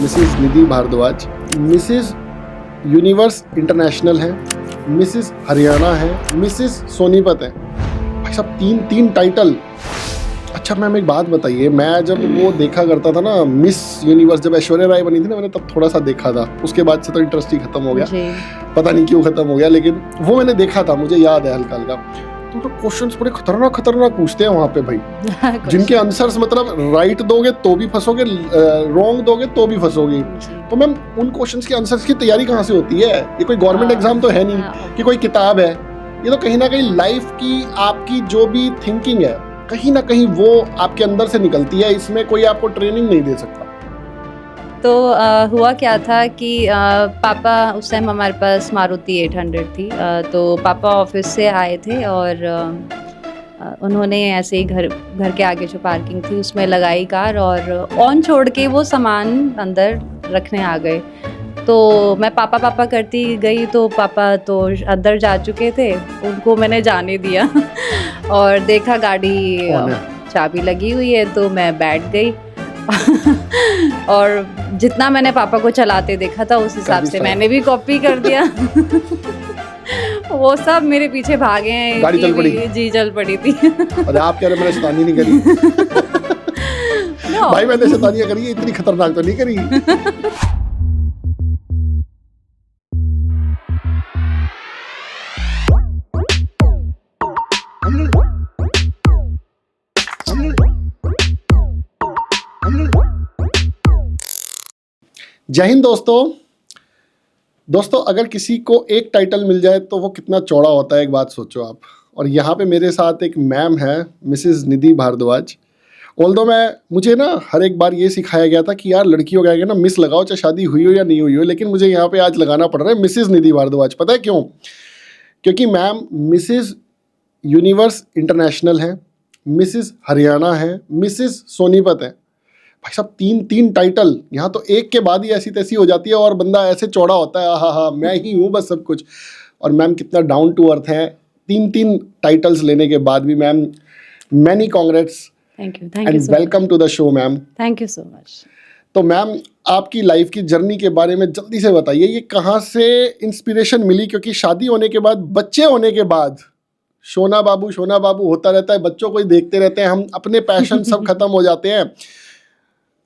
Mrs निधि Bhardwaj, Mrs universe international है, Mrs Haryana है, Mrs Sonipat है। भाई साहब तीन टाइटल। अच्छा मैम एक बात बताइए, मैं जब वो देखा करता था ना मिस यूनिवर्स, जब ऐश्वर्या राय बनी थी ना, मैंने तब थोड़ा सा देखा था, उसके बाद से तो इंटरेस्ट ही खत्म हो गया, पता नहीं क्यों खत्म हो गया, लेकिन वो मैंने देखा था, मुझे याद है हल्का हल्का। तो क्वेश्चंस बड़े खतरनाक पूछते हैं वहाँ पे भाई, जिनके आंसर्स मतलब राइट दोगे तो भी फंसोगे, रॉन्ग दोगे तो भी फंसोगे। तो मैम उन क्वेश्चंस के आंसर्स की तैयारी कहाँ से होती है? ये कोई गवर्नमेंट एग्जाम तो है नहीं कि कोई किताब है, ये तो कहीं ना कहीं लाइफ की आपकी जो भी थिंकिंग है कहीं ना कहीं वो आपके अंदर से निकलती है, इसमें कोई आपको ट्रेनिंग नहीं दे सकता। तो हुआ क्या था कि पापा उस टाइम हमारे पास मारुति 800 थी, तो पापा ऑफिस से आए थे और उन्होंने ऐसे ही घर के आगे जो पार्किंग थी उसमें लगाई कार और ऑन छोड़ के वो सामान अंदर रखने आ गए। तो मैं पापा करती गई तो पापा तो अंदर जा चुके थे, उनको मैंने जाने दिया और देखा गाड़ी चाबी लगी हुई है तो मैं बैठ गई और जितना मैंने पापा को चलाते देखा था उस हिसाब से मैंने भी कॉपी कर दिया। वो सब मेरे पीछे भागे हैं। गाड़ी चल पड़ी? जी चल पड़ी थी। अरे आप कह रहे मैंने शैतानी नहीं करी। भाई मैंने शैतानियां करी है, इतनी खतरनाक तो नहीं करी। जय हिंद दोस्तों अगर किसी को एक टाइटल मिल जाए तो वो कितना चौड़ा होता है, एक बात सोचो आप। और यहाँ पे मेरे साथ एक मैम है, मिसेस निधि भारद्वाज। ऑल्दो मुझे ना हर एक बार ये सिखाया गया था कि यार लड़कियों का ना मिस लगाओ, चाहे शादी हुई हो या नहीं हुई हो, लेकिन मुझे यहाँ पे आज लगाना पड़ रहा है मिसेस निधि भारद्वाज। पता है क्यों? क्योंकि मैम मिसेस यूनिवर्स इंटरनेशनल है, मिसेस हरियाणा है, मिसेस सोनीपत है। भाई साहब तीन टाइटल, यहाँ तो एक के बाद ही ऐसी तैसी हो जाती है और बंदा ऐसे चौड़ा होता है, हाँ मैं ही हूँ बस सब कुछ। और मैम कितना डाउन टू अर्थ है, तीन टाइटल्स लेने के बाद भी। Ma'am many congrats and welcome to the show ma'am. Thank you so much. तो मैम आपकी लाइफ की जर्नी के बारे में जल्दी से बताइए, ये कहाँ से इंस्पिरेशन मिली? क्योंकि शादी होने के बाद, बच्चे होने के बाद शोना बाबू होता रहता है, बच्चों को ही देखते रहते हैं हम, अपने पैशन सब खत्म हो जाते हैं।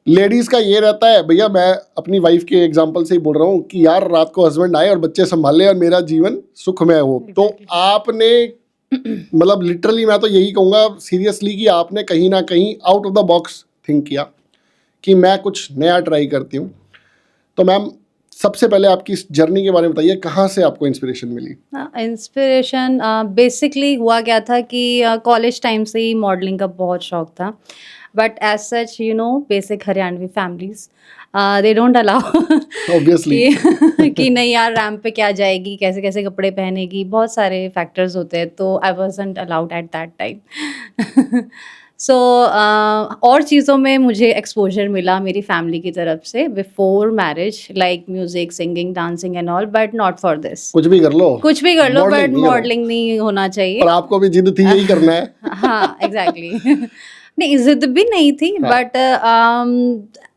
लेडीज़ का ये रहता है, भैया मैं अपनी वाइफ के एग्जांपल से ही बोल रहा हूँ कि यार रात को हस्बैंड आए और बच्चे संभाले और मेरा जीवन सुखमय हो। तो आपने मतलब लिटरली मैं तो यही कहूँगा सीरियसली कि आपने कहीं ना कहीं out of the box think किया कि मैं कुछ नया ट्राई करती हूँ। तो मैम सबसे पहले आपकी इस जर्नी के बारे में बताइए, कहाँ से आपको इंस्पिरेशन मिली? इंस्पिरेशन बेसिकली हुआ क्या था कि कॉलेज टाइम से ही मॉडलिंग का बहुत शौक था, but as such basic Haryanvi families they don't allow obviously कि नहीं यार रैम्प पे क्या जाएगी, कैसे कैसे कपड़े पहनेगी, बहुत सारे फैक्टर्स होते हैं, तो I wasn't allowed at that time. So और चीज़ों में मुझे एक्सपोजर मिला मेरी फैमिली की तरफ से before marriage, like music, singing, dancing and all, but not for this. कुछ भी कर लो बट मॉडलिंग नहीं होना चाहिए। पर आपको भी जिद थी, यही करना है। हाँ एग्जैक्टली। नहीं जिद भी नहीं थी, बट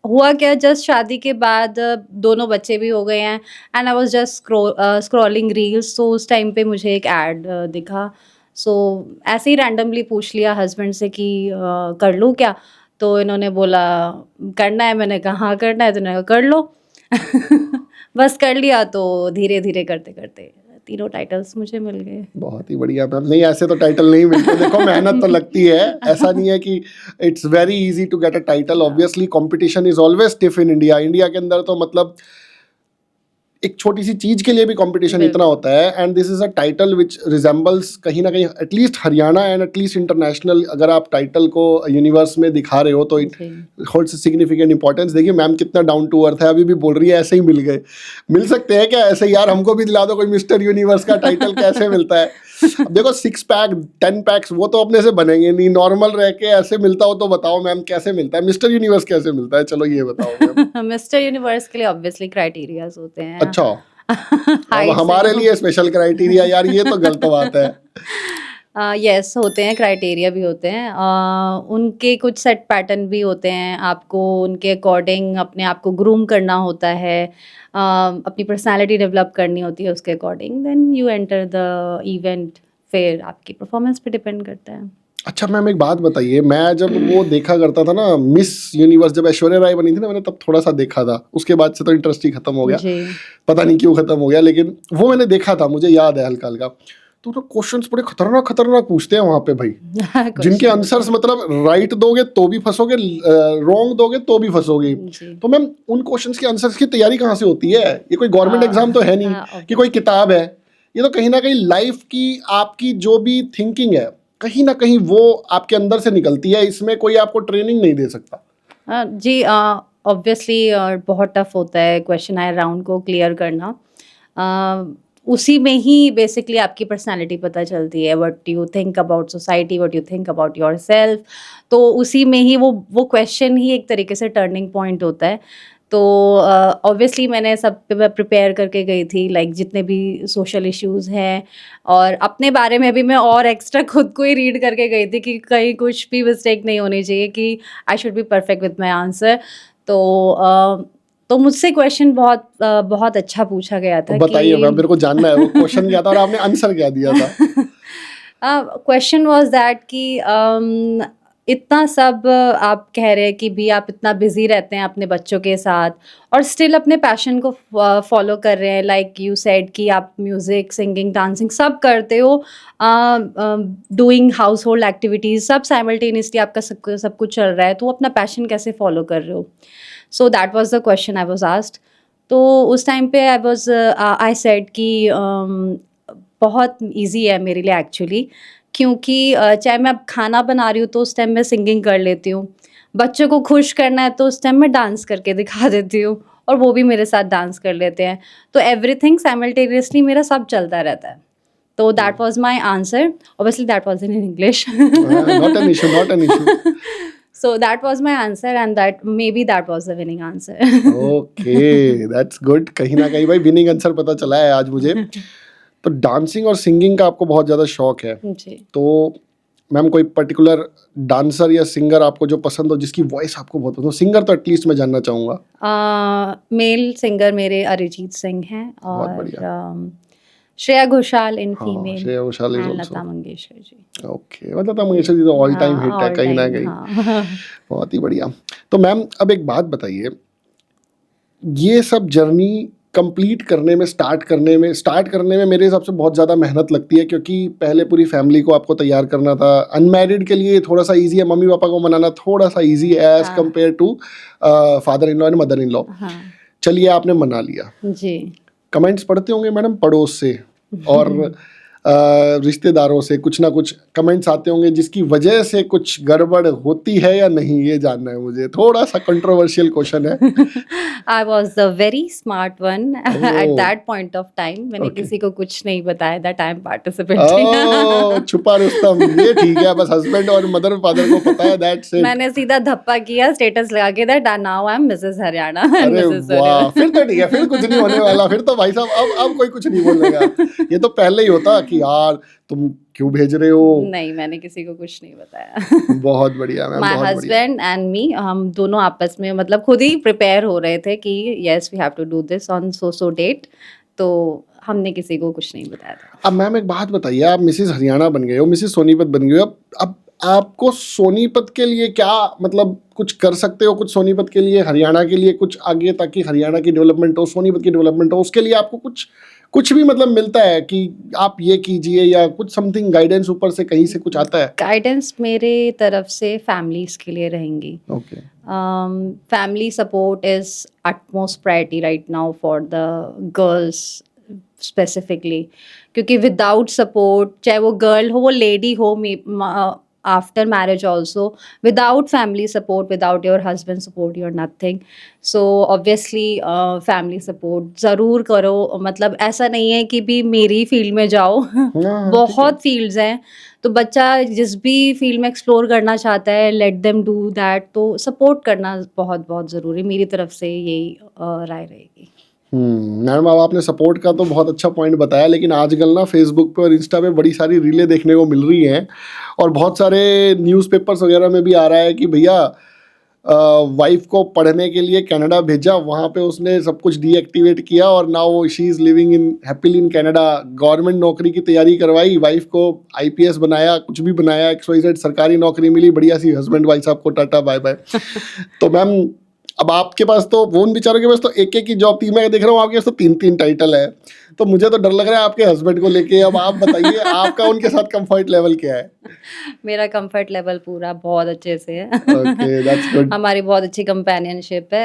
हुआ क्या, जस्ट शादी के बाद दोनों बच्चे भी हो गए हैं and I was just scrolling reels, तो उस टाइम पे मुझे एक ऐड दिखा। सो ऐसे ही रैंडमली पूछ लिया हस्बैंड से कि कर लूँ क्या? तो इन्होंने बोला करना है, मैंने कहा हाँ करना है, तो इन्होंने कहा कर लो। बस कर लिया, तो धीरे धीरे करते करते तीनों टाइटल्स मुझे मिल गए। बहुत ही बढ़िया मैम। नहीं ऐसे तो टाइटल नहीं मिलते, देखो मेहनत तो लगती है, ऐसा नहीं है कि it's very easy to get a title. Obviously competition is always stiff in India के अंदर, तो मतलब एक छोटी सी चीज के लिए भी कंपटीशन इतना होता है। And this is a title which resembles कहीं ना कहीं at least Haryana and at least international. अगर आप टाइटल को यूनिवर्स में दिखा रहे हो तो इट होल्ड्स सिग्निफिकेंट इंपॉर्टेंस। देखिए मैम कितना डाउन टू अर्थ है, अभी भी बोल रही है ऐसे ही मिल गए। मिल सकते हैं क्या ऐसे? यार हमको भी दिला दो कोई मिस्टर यूनिवर्स का टाइटल, कैसे मिलता है? अब देखो 6 पैक 10 पैक्स वो तो अपने से बनेंगे नहीं, नॉर्मल रह के ऐसे मिलता हो तो बताओ मैम कैसे मिलता है? मिस्टर यूनिवर्स कैसे मिलता है, चलो ये बताओ। मिस्टर यूनिवर्स के लिए ऑब्वियसली क्राइटेरियाज होते हैं। अच्छा अब हमारे लिए स्पेशल क्राइटेरिया? यार ये तो गलत बात है। यस होते हैं, क्राइटेरिया भी होते हैं। उनके कुछ सेट पैटर्न भी होते हैं, आपको उनके अकॉर्डिंग अपने आप को ग्रूम करना होता है, अपनी पर्सनैलिटी डेवलप करनी होती है उसके according, then you enter the event. फिर आपकी परफॉर्मेंस पे डिपेंड करता है। अच्छा मैम एक बात बताइए, मैं जब वो देखा करता था ना मिस यूनिवर्स, जब ऐश्वर्या राय बनी थी ना, मैंने तब थोड़ा सा देखा था, उसके बाद से तो इंटरेस्ट ही खत्म हो गया, जी। पता नहीं क्यों खत्म हो गया, लेकिन वो मैंने देखा था, मुझे याद है हल्का हल्का। तो ना क्वेश्चंस बड़े खतरनाक खतरनाक पूछते हैं वहां पे भाई, जिनके क्वेश्चन आंसर्स मतलब राइट दोगे तो भी फंसोगे, रॉन्ग दोगे तो भी फंसोगे। जी। तो मैम उन क्वेश्चंस के आंसर्स की तैयारी कहाँ से होती है? ये कोई गवर्नमेंट एग्जाम तो है नहीं कि कोई किताब है, ये तो कहीं ना कहीं लाइफ की आपकी जो भी थिंकिंग है कहीं ना कहीं वो आपके अंदर से निकलती है, इसमें कोई आपको ट्रेनिंग नहीं दे सकता। जी, ऑब्वियसली बहुत टफ होता है क्वेश्चन आयर राउंड को क्लियर करना। उसी में ही बेसिकली आपकी पर्सनालिटी पता चलती है, what you think about society, what you think about yourself. तो उसी में ही वो क्वेश्चन ही एक तरीके से टर्निंग पॉइंट होता है। तो ऑब्वियसली मैंने सब पे प्रिपेयर करके गई थी, लाइक जितने भी सोशल इश्यूज हैं, और अपने बारे में भी मैं और एक्स्ट्रा खुद को ही रीड करके गई थी कि कहीं कुछ भी मिस्टेक नहीं होनी चाहिए, कि I should be perfect with my answer. तो तो मुझसे क्वेश्चन बहुत अच्छा पूछा गया था बताइए मैम, कि मेरे को जानना है वो क्वेश्चन क्या था और आपने आंसर क्या दिया था। क्वेश्चन वाज दैट कि इतना सब आप कह रहे हैं कि भी आप इतना बिजी रहते हैं अपने बच्चों के साथ और स्टिल अपने पैशन को फॉलो कर रहे हैं, लाइक यू सेड कि आप म्यूजिक, सिंगिंग, डांसिंग सब करते हो, डूइंग हाउस होल्ड एक्टिविटीज सब साइमल्टेनियसली आपका सब कुछ चल रहा है, तो अपना पैशन कैसे फॉलो कर रहे हो? So that was the question I was asked. तो उस टाइम पे आई सेड कि बहुत इजी है मेरे लिए एक्चुअली, क्योंकि चाहे मैं अब खाना बना रही हूँ तो उस टाइम मैं सिंगिंग कर लेती हूँ, बच्चों को खुश करना है तो उस टाइम मैं डांस करके दिखा देती हूँ और वो भी मेरे साथ डांस कर लेते हैं। तो एवरीथिंग साइमल्टेनियसली मेरा सब चलता रहता है। तो that was my answer, obviously that was in English. Not an issue, not an issue. So that was my answer, and that was the winning answer. Okay that's good, कहीं ना कहीं भाई विनिंग आंसर पता चला है आज मुझे। तो डांसिंग और सिंगिंग का आपको बहुत ज़्यादा शौक है, जी। तो मैम कोई पर्टिकुलर डांसर या सिंगर आपको जो पसंद हो, जिसकी वॉइस आपको बहुत पसंद हो? सिंगर तो एटलीस्ट मैं जानना चाहूँगा। मेल सिंगर मेरे अरिजीत सिंह हैं, बहुत और बढ़िया। श्रेया घोषाल इन हाँ, female, Shreya Ghoshal is and also Lata Mangeshkar ji. Okay, मतलब लता मंगेशकर जी तो ऑल टाइम हिट है ऑल कहीं ना टाइम, कहीं। हाँ। बहुत ही बढ़िया। तो मैम अब एक बात बताइए, ये सब जर्नी कंप्लीट करने में, स्टार्ट करने में मेरे हिसाब से बहुत ज़्यादा मेहनत लगती है, क्योंकि पहले पूरी फैमिली को आपको तैयार करना था। अनमैरिड के लिए थोड़ा सा इजी है, मम्मी पापा को मनाना थोड़ा सा इजी है एज हाँ। Compare to father in law and mother in law. हाँ चलिए आपने मना लिया, जी। कमेंट्स पढ़ते होंगे मैडम पड़ोस से और रिश्तेदारों से, कुछ ना कुछ कमेंट्स आते होंगे जिसकी वजह से कुछ गड़बड़ होती है या नहीं, ये जानना है मुझे। थोड़ा सा कंट्रोवर्शियल क्वेश्चन है। I was the very smart one at oh, that point of time. मैंने ओके। किसी को कुछ नहीं बताया that I am participating. ओह, छुपा रुस्तम, ये ठीक है, बस हस्बैंड और मदर फादर को पता है, दैट्स इट। मैंने सीधा धप्पा किया, स्टेटस लगा के that now I am Mrs. Haryana and अरे Mrs. वाह, फिर तो Surya. ठीक है, फिर कुछ नहीं होने वाला, फिर तो भाई साहब अब कोई कुछ नहीं बोलेगा। ये तो पहले ही होता कि यार तुम क्यों भेज रहे हो। नहीं, मैंने किसी को कुछ नहीं बताया। बहुत बढ़िया मैम, माई बहुत बढ़िया। हस्बैंड एंड मी, हम दोनों आपस में मतलब खुद ही प्रिपेयर हो रहे थे कि yes we have to do this on so date, तो हमने किसी को कुछ नहीं बताया था। अब मैम एक बात बताइए, आप मिसेस हरियाणा बन गए हो, मिसेस सोनीपत बन गए हो, अब आपको सोनीपत के लिए क्या मतलब कुछ कर सकते हो, कुछ सोनीपत के लिए, हरियाणा के लिए कुछ आगे, ताकि हरियाणा की डेवलपमेंट हो, सोनीपत की डेवलपमेंट हो, उसके लिए आपको कुछ भी मतलब मिलता है कि आप ये कीजिए, या कुछ समथिंग गाइडेंस ऊपर से कहीं से कुछ आता है? गाइडेंस मेरे तरफ से फैमिलीज के लिए रहेंगी। Okay. Family support is utmost priority right now for the girls specifically, क्योंकि विदाउट सपोर्ट, चाहे वो गर्ल हो वो लेडी हो, after marriage also, without family support, without your husband support, you're nothing. So obviously family support ज़रूर करो। मतलब ऐसा नहीं है कि भी मेरी फील्ड में जाओ, बहुत फील्ड्स हैं, तो बच्चा जिस भी फील्ड में एक्सप्लोर करना चाहता है, लेट देम डू दैट। तो सपोर्ट करना बहुत बहुत ज़रूरी, मेरी तरफ से यही राय रहेगी। मैडम अब आपने सपोर्ट का तो बहुत अच्छा पॉइंट बताया, लेकिन आजकल ना फेसबुक पे और इंस्टा पे बड़ी सारी रीलें देखने को मिल रही हैं और बहुत सारे न्यूज़पेपर्स वगैरह में भी आ रहा है कि भैया वाइफ को पढ़ने के लिए कनाडा भेजा, वहाँ पे उसने सब कुछ डीएक्टिवेट किया और now she is living in happily in Canada. Government नौकरी की तैयारी करवाई, वाइफ को आईपीएस बनाया, कुछ भी बनाया, XYZ सरकारी नौकरी मिली, बढ़िया सी, हस्बैंड वाइफ साहब को टाटा बाय बाय। तो मैम अब आपके पास तो, वो उन बेचारों के पास तो एक एक ही जॉब थी, मैं देख रहा हूँ आपके पास तो 3-3 टाइटल है, तो मुझे तो डर लग रहा है आपके हस्बैंड को लेके। अब आप बताइए आपका उनके साथ कंफर्ट लेवल क्या है? मेरा कंफर्ट लेवल पूरा बहुत अच्छे से है। Okay, that's good. हमारी बहुत अच्छी कंपेनियनशिप है।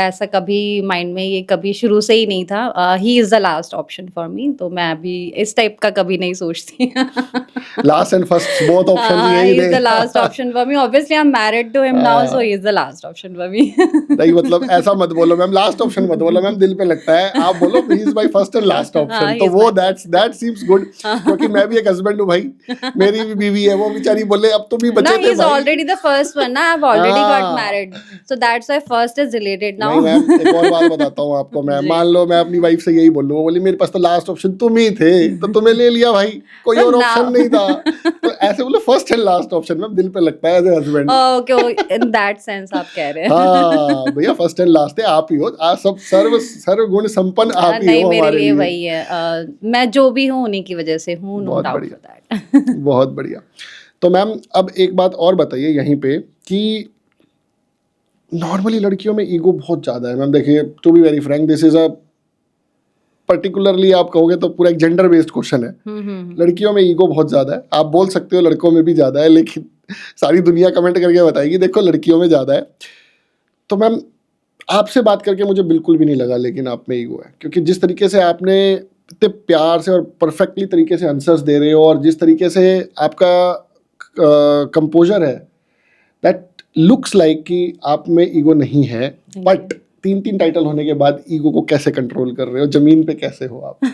ऐसा कभी माइंड में ये कभी शुरू से ही नहीं था। He is the last option for me, तो मैं अभी इस टाइप का कभी नहीं सोचती। Last and first both option ही यही इज़ द थे। Last option for me. Obviously I am married to him now, so he is the last option for me. नहीं मतलब ऐसा मत बोलो मैम, लास्ट ऑप्शन मत बोलो मैम, दिल पे लगता है। आप बोलो he is my first and last option, तो वो दैट सीम्स गुड, क्योंकि मैं भी एक हस्बैंड हूँ भाई, मेरी भी बीवी है, वो बेचारी बोले अब तुम भी बचे No, थे he's भाई। already the first one. ना, I've already got हाँ। married, so that's why first is deleted now. नहीं मैम, एक और बात बताता हूँ आपको मैं, जी। मान लो मैं अपनी वाइफ से यही बोलूँ, वो बोली मेरे पास तो लास्ट ऑप्शन तुम ही थे, तो तुम्हें ले लिया भाई, कोई और Now. ऑप्शन नहीं था। तो ऐसे बोलो first and last option, ma'am दिल पे लगता है as a husband. Okay, in that sense आप कह रहे हैं। हाँ भैया, फर्स्ट एंड लास्ट है, आप ही हो, आप सब सर्व गुण संपन्न आप ही नहीं, हो मेरे हमारे लिए लिए। वही है। मैं जो भी हूँ उन्हीं की वजह से हूँ, नो बहुत डाउट बढ़िया। For that. बहुत बढ़िया। तो मैम अब एक बात और बताइए यहीं पे कि नॉर्मली लड़कियों में ईगो बहुत ज़्यादा है मैम। देखिए, to be very frank, this is a particularly आप कहोगे तो पूरा एक जेंडर बेस्ड क्वेश्चन है। लड़कियों में ईगो बहुत ज़्यादा है, आप बोल सकते हो लड़कों में भी ज़्यादा है, लेकिन सारी दुनिया कमेंट करके बताएगी देखो लड़कियों में ज़्यादा है। तो मैम आपसे बात करके मुझे बिल्कुल भी नहीं लगा लेकिन आप में ईगो है, क्योंकि जिस तरीके से आपने इतने प्यार से और परफेक्टली तरीके से आंसर्स दे रहे हो और जिस तरीके से आपका कंपोजर है, दैट लुक्स लाइक कि आप में ईगो नहीं है। बट 3-3 टाइटल होने के बाद ईगो को कैसे कंट्रोल कर रहे हो, जमीन पे कैसे हो आप?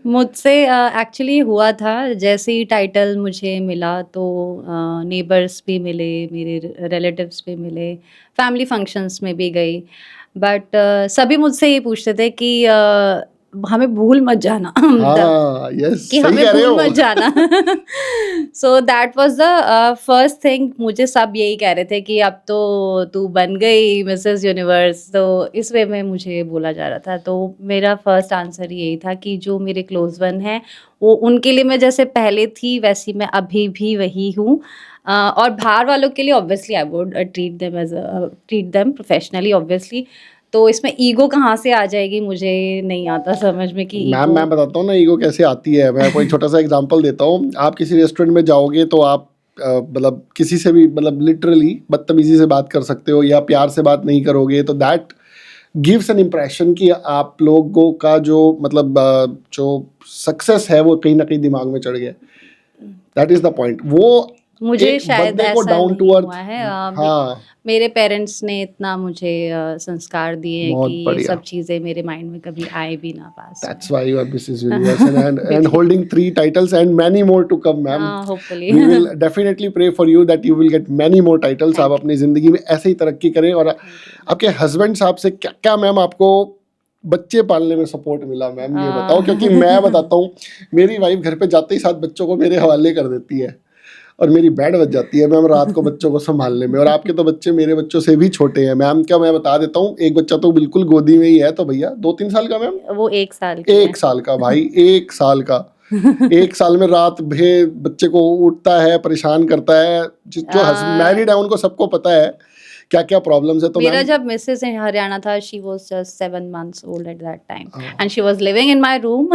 मुझसे एक्चुअली हुआ था, जैसे ही टाइटल मुझे मिला तो नेबर्स भी मिले, मेरे रिलेटिव्स भी मिले, फैमिली फंक्शंस में भी गई, बट सभी मुझसे ये पूछते थे कि हमें भूल मत जाना। हाँ यस, कि सही हमें कह रहे भूल हो। मत जाना। So that was the first thing. मुझे सब यही कह रहे थे कि अब तो तू बन गई मिसेस यूनिवर्स, तो इस वे में मुझे बोला जा रहा था। तो मेरा फर्स्ट आंसर यही था कि जो मेरे क्लोज वन हैं वो, उनके लिए मैं जैसे पहले थी वैसी मैं अभी भी वही हूँ। और बाहर वालों के लिए obviously I would treat them professionally obviously. तो इसमें ईगो कहाँ से आ जाएगी मुझे नहीं आता समझ में कि मैम ईगो। मैं बताता हूँ ना ईगो कैसे आती है। मैं कोई छोटा सा एग्जांपल देता हूँ। आप किसी रेस्टोरेंट में जाओगे तो आप मतलब किसी से भी मतलब लिटरली बदतमीजी से बात कर सकते हो या प्यार से बात नहीं करोगे, तो दैट गिव्स एन इम्प्रेशन कि आप लोगों का जो मतलब जो सक्सेस है वो कहीं ना कहीं दिमाग में चढ़ गया। That is the point. वो मुझे एक शायद बंदे को ऐसा डाउन टू नहीं अर्थ। हुआ है। हाँ मेरे पेरेंट्स ने इतना मुझे संस्कार दिए बहुत कि ये बढ़िया। सब चीज़ें मेरे माइंड में कभी आए भी ना पास में। That's why you are Mrs. Universe and holding 3 titles and many more to come, ma'am. Hopefully. We will definitely pray for you that you will get many more titles. Thank आप अपनी ज़िंदगी में ऐसे ही तरक्की करें। और आपके हस्बैंड साहब से क्या क्या मैम आपको बच्चे पालने में सपोर्ट मिला मैम, ये बताओ। क्योंकि मैं बताता हूँ, मेरी वाइफ घर पे जाते ही 7 बच्चों को मेरे हवाले कर देती है और मेरी बैंड बज जाती है मैम रात को बच्चों को संभालने में। और आपके तो बच्चे मेरे बच्चों से भी छोटे हैं मैम। क्या मैं बता देता हूँ, एक बच्चा तो बिल्कुल गोदी में ही है, तो भैया 2-3 साल का मैम, वो 1 साल की है। 1 साल का भाई, 1 साल का। 1 साल में रात भर बच्चे को उठता है, परेशान करता है। जो मैरिड है उनको सबको पता है क्या क्या प्रॉब्लम्स है। तो मेरा मैम जब मिसेस in हरियाणा था, she was just 7 months old at that time, and she was living in my room.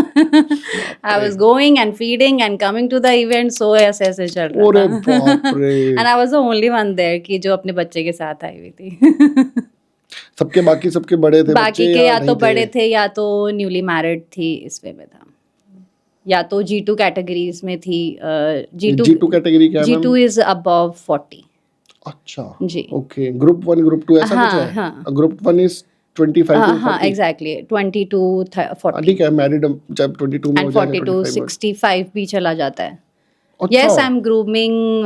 I was going and feeding and coming to the event, so ऐसे चल रहा ओरे था। बाप रे, And I was the only one there कि जो अपने बच्चे के साथ आई हुई थी। सबके बाकी सबके बड़े थे बाकी बच्चे के या नहीं तो थे? बड़े थे या तो न्यूली मैरिड थी, इस वे में था, या तो G2 कैटेगरीज में थी। G2 कैटेगरी क्या है मैम? G2 is above 40। अच्छा जी। ओके, ग्रुप 1 ग्रुप 2 ऐसा कुछ है? हाँ। ग्रुप 1 इज 25 हाँ to हाँ 40। एग्जैक्टली 22 40 ठीक है, मैरिड जब 22 में एंड हो जाएगा 42 25 में। 65 भी चला जाता है। अच्छा yes, I am grooming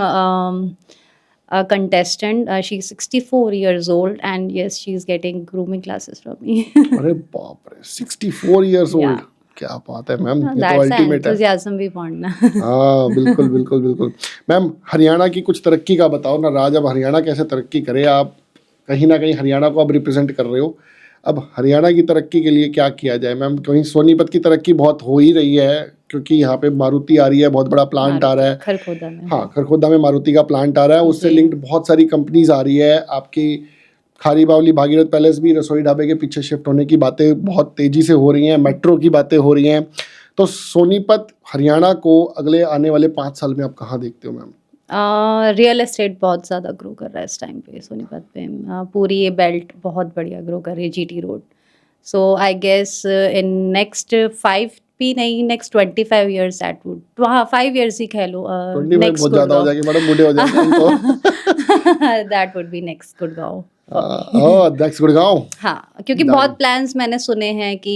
contestant. She's 64 years old, and yes, she's getting grooming classes from me. अरे बाप रे, 64 इयर्स ओल्ड, Yeah. क्या बात है मैम, ये तो That's an अल्टीमेट है। enthusiasm we want ना। हाँ बिल्कुल बिल्कुल बिल्कुल। मैम हरियाणा की कुछ तरक्की का बताओ ना राज, अब हरियाणा कैसे तरक्की करे? आप कहीं ना कहीं हरियाणा को अब रिप्रेजेंट कर रहे हो, अब हरियाणा की तरक्की के लिए क्या किया जाए मैम? कहीं सोनीपत की तरक्की बहुत हो ही रही है, क्योंकि यहाँ पे मारुति आ रही है, बहुत बड़ा प्लांट आ रहा है। खरखोदा में। हाँ, खरखोदा में मारुति का प्लांट आ रहा है, उससे जी। लिंक्ड बहुत सारी कंपनीज आ रही है। आपकी खारी बावली भागीरथ पैलेस भी रसोई ढाबे के पीछे शिफ्ट होने की बातें बहुत तेजी से हो रही हैं, मेट्रो की बातें हो रही हैं। तो सोनीपत हरियाणा को अगले आने वाले 5 साल में आप कहाँ देखते हो मैम? रियल एस्टेट बहुत ज़्यादा ग्रो कर रहा है इस टाइम पे सोनीपत पे। पूरी ये बेल्ट बहुत बढ़िया ग्रो कर रही है, GT road. So I guess in next 5 भी नहीं, नेक्स्ट 25 ईयर्स दैट वुड, हाँ 5 ईयर्स ही कह लो। 25 नेक्स्ट बहुत ज़्यादा हो जाएगी मैडम, बूढ़े हो जाएंगे हम तो। That would B next Gurgaon. Next Gurgaon. हाँ, क्योंकि Done. बहुत प्लान्स मैंने सुने हैं कि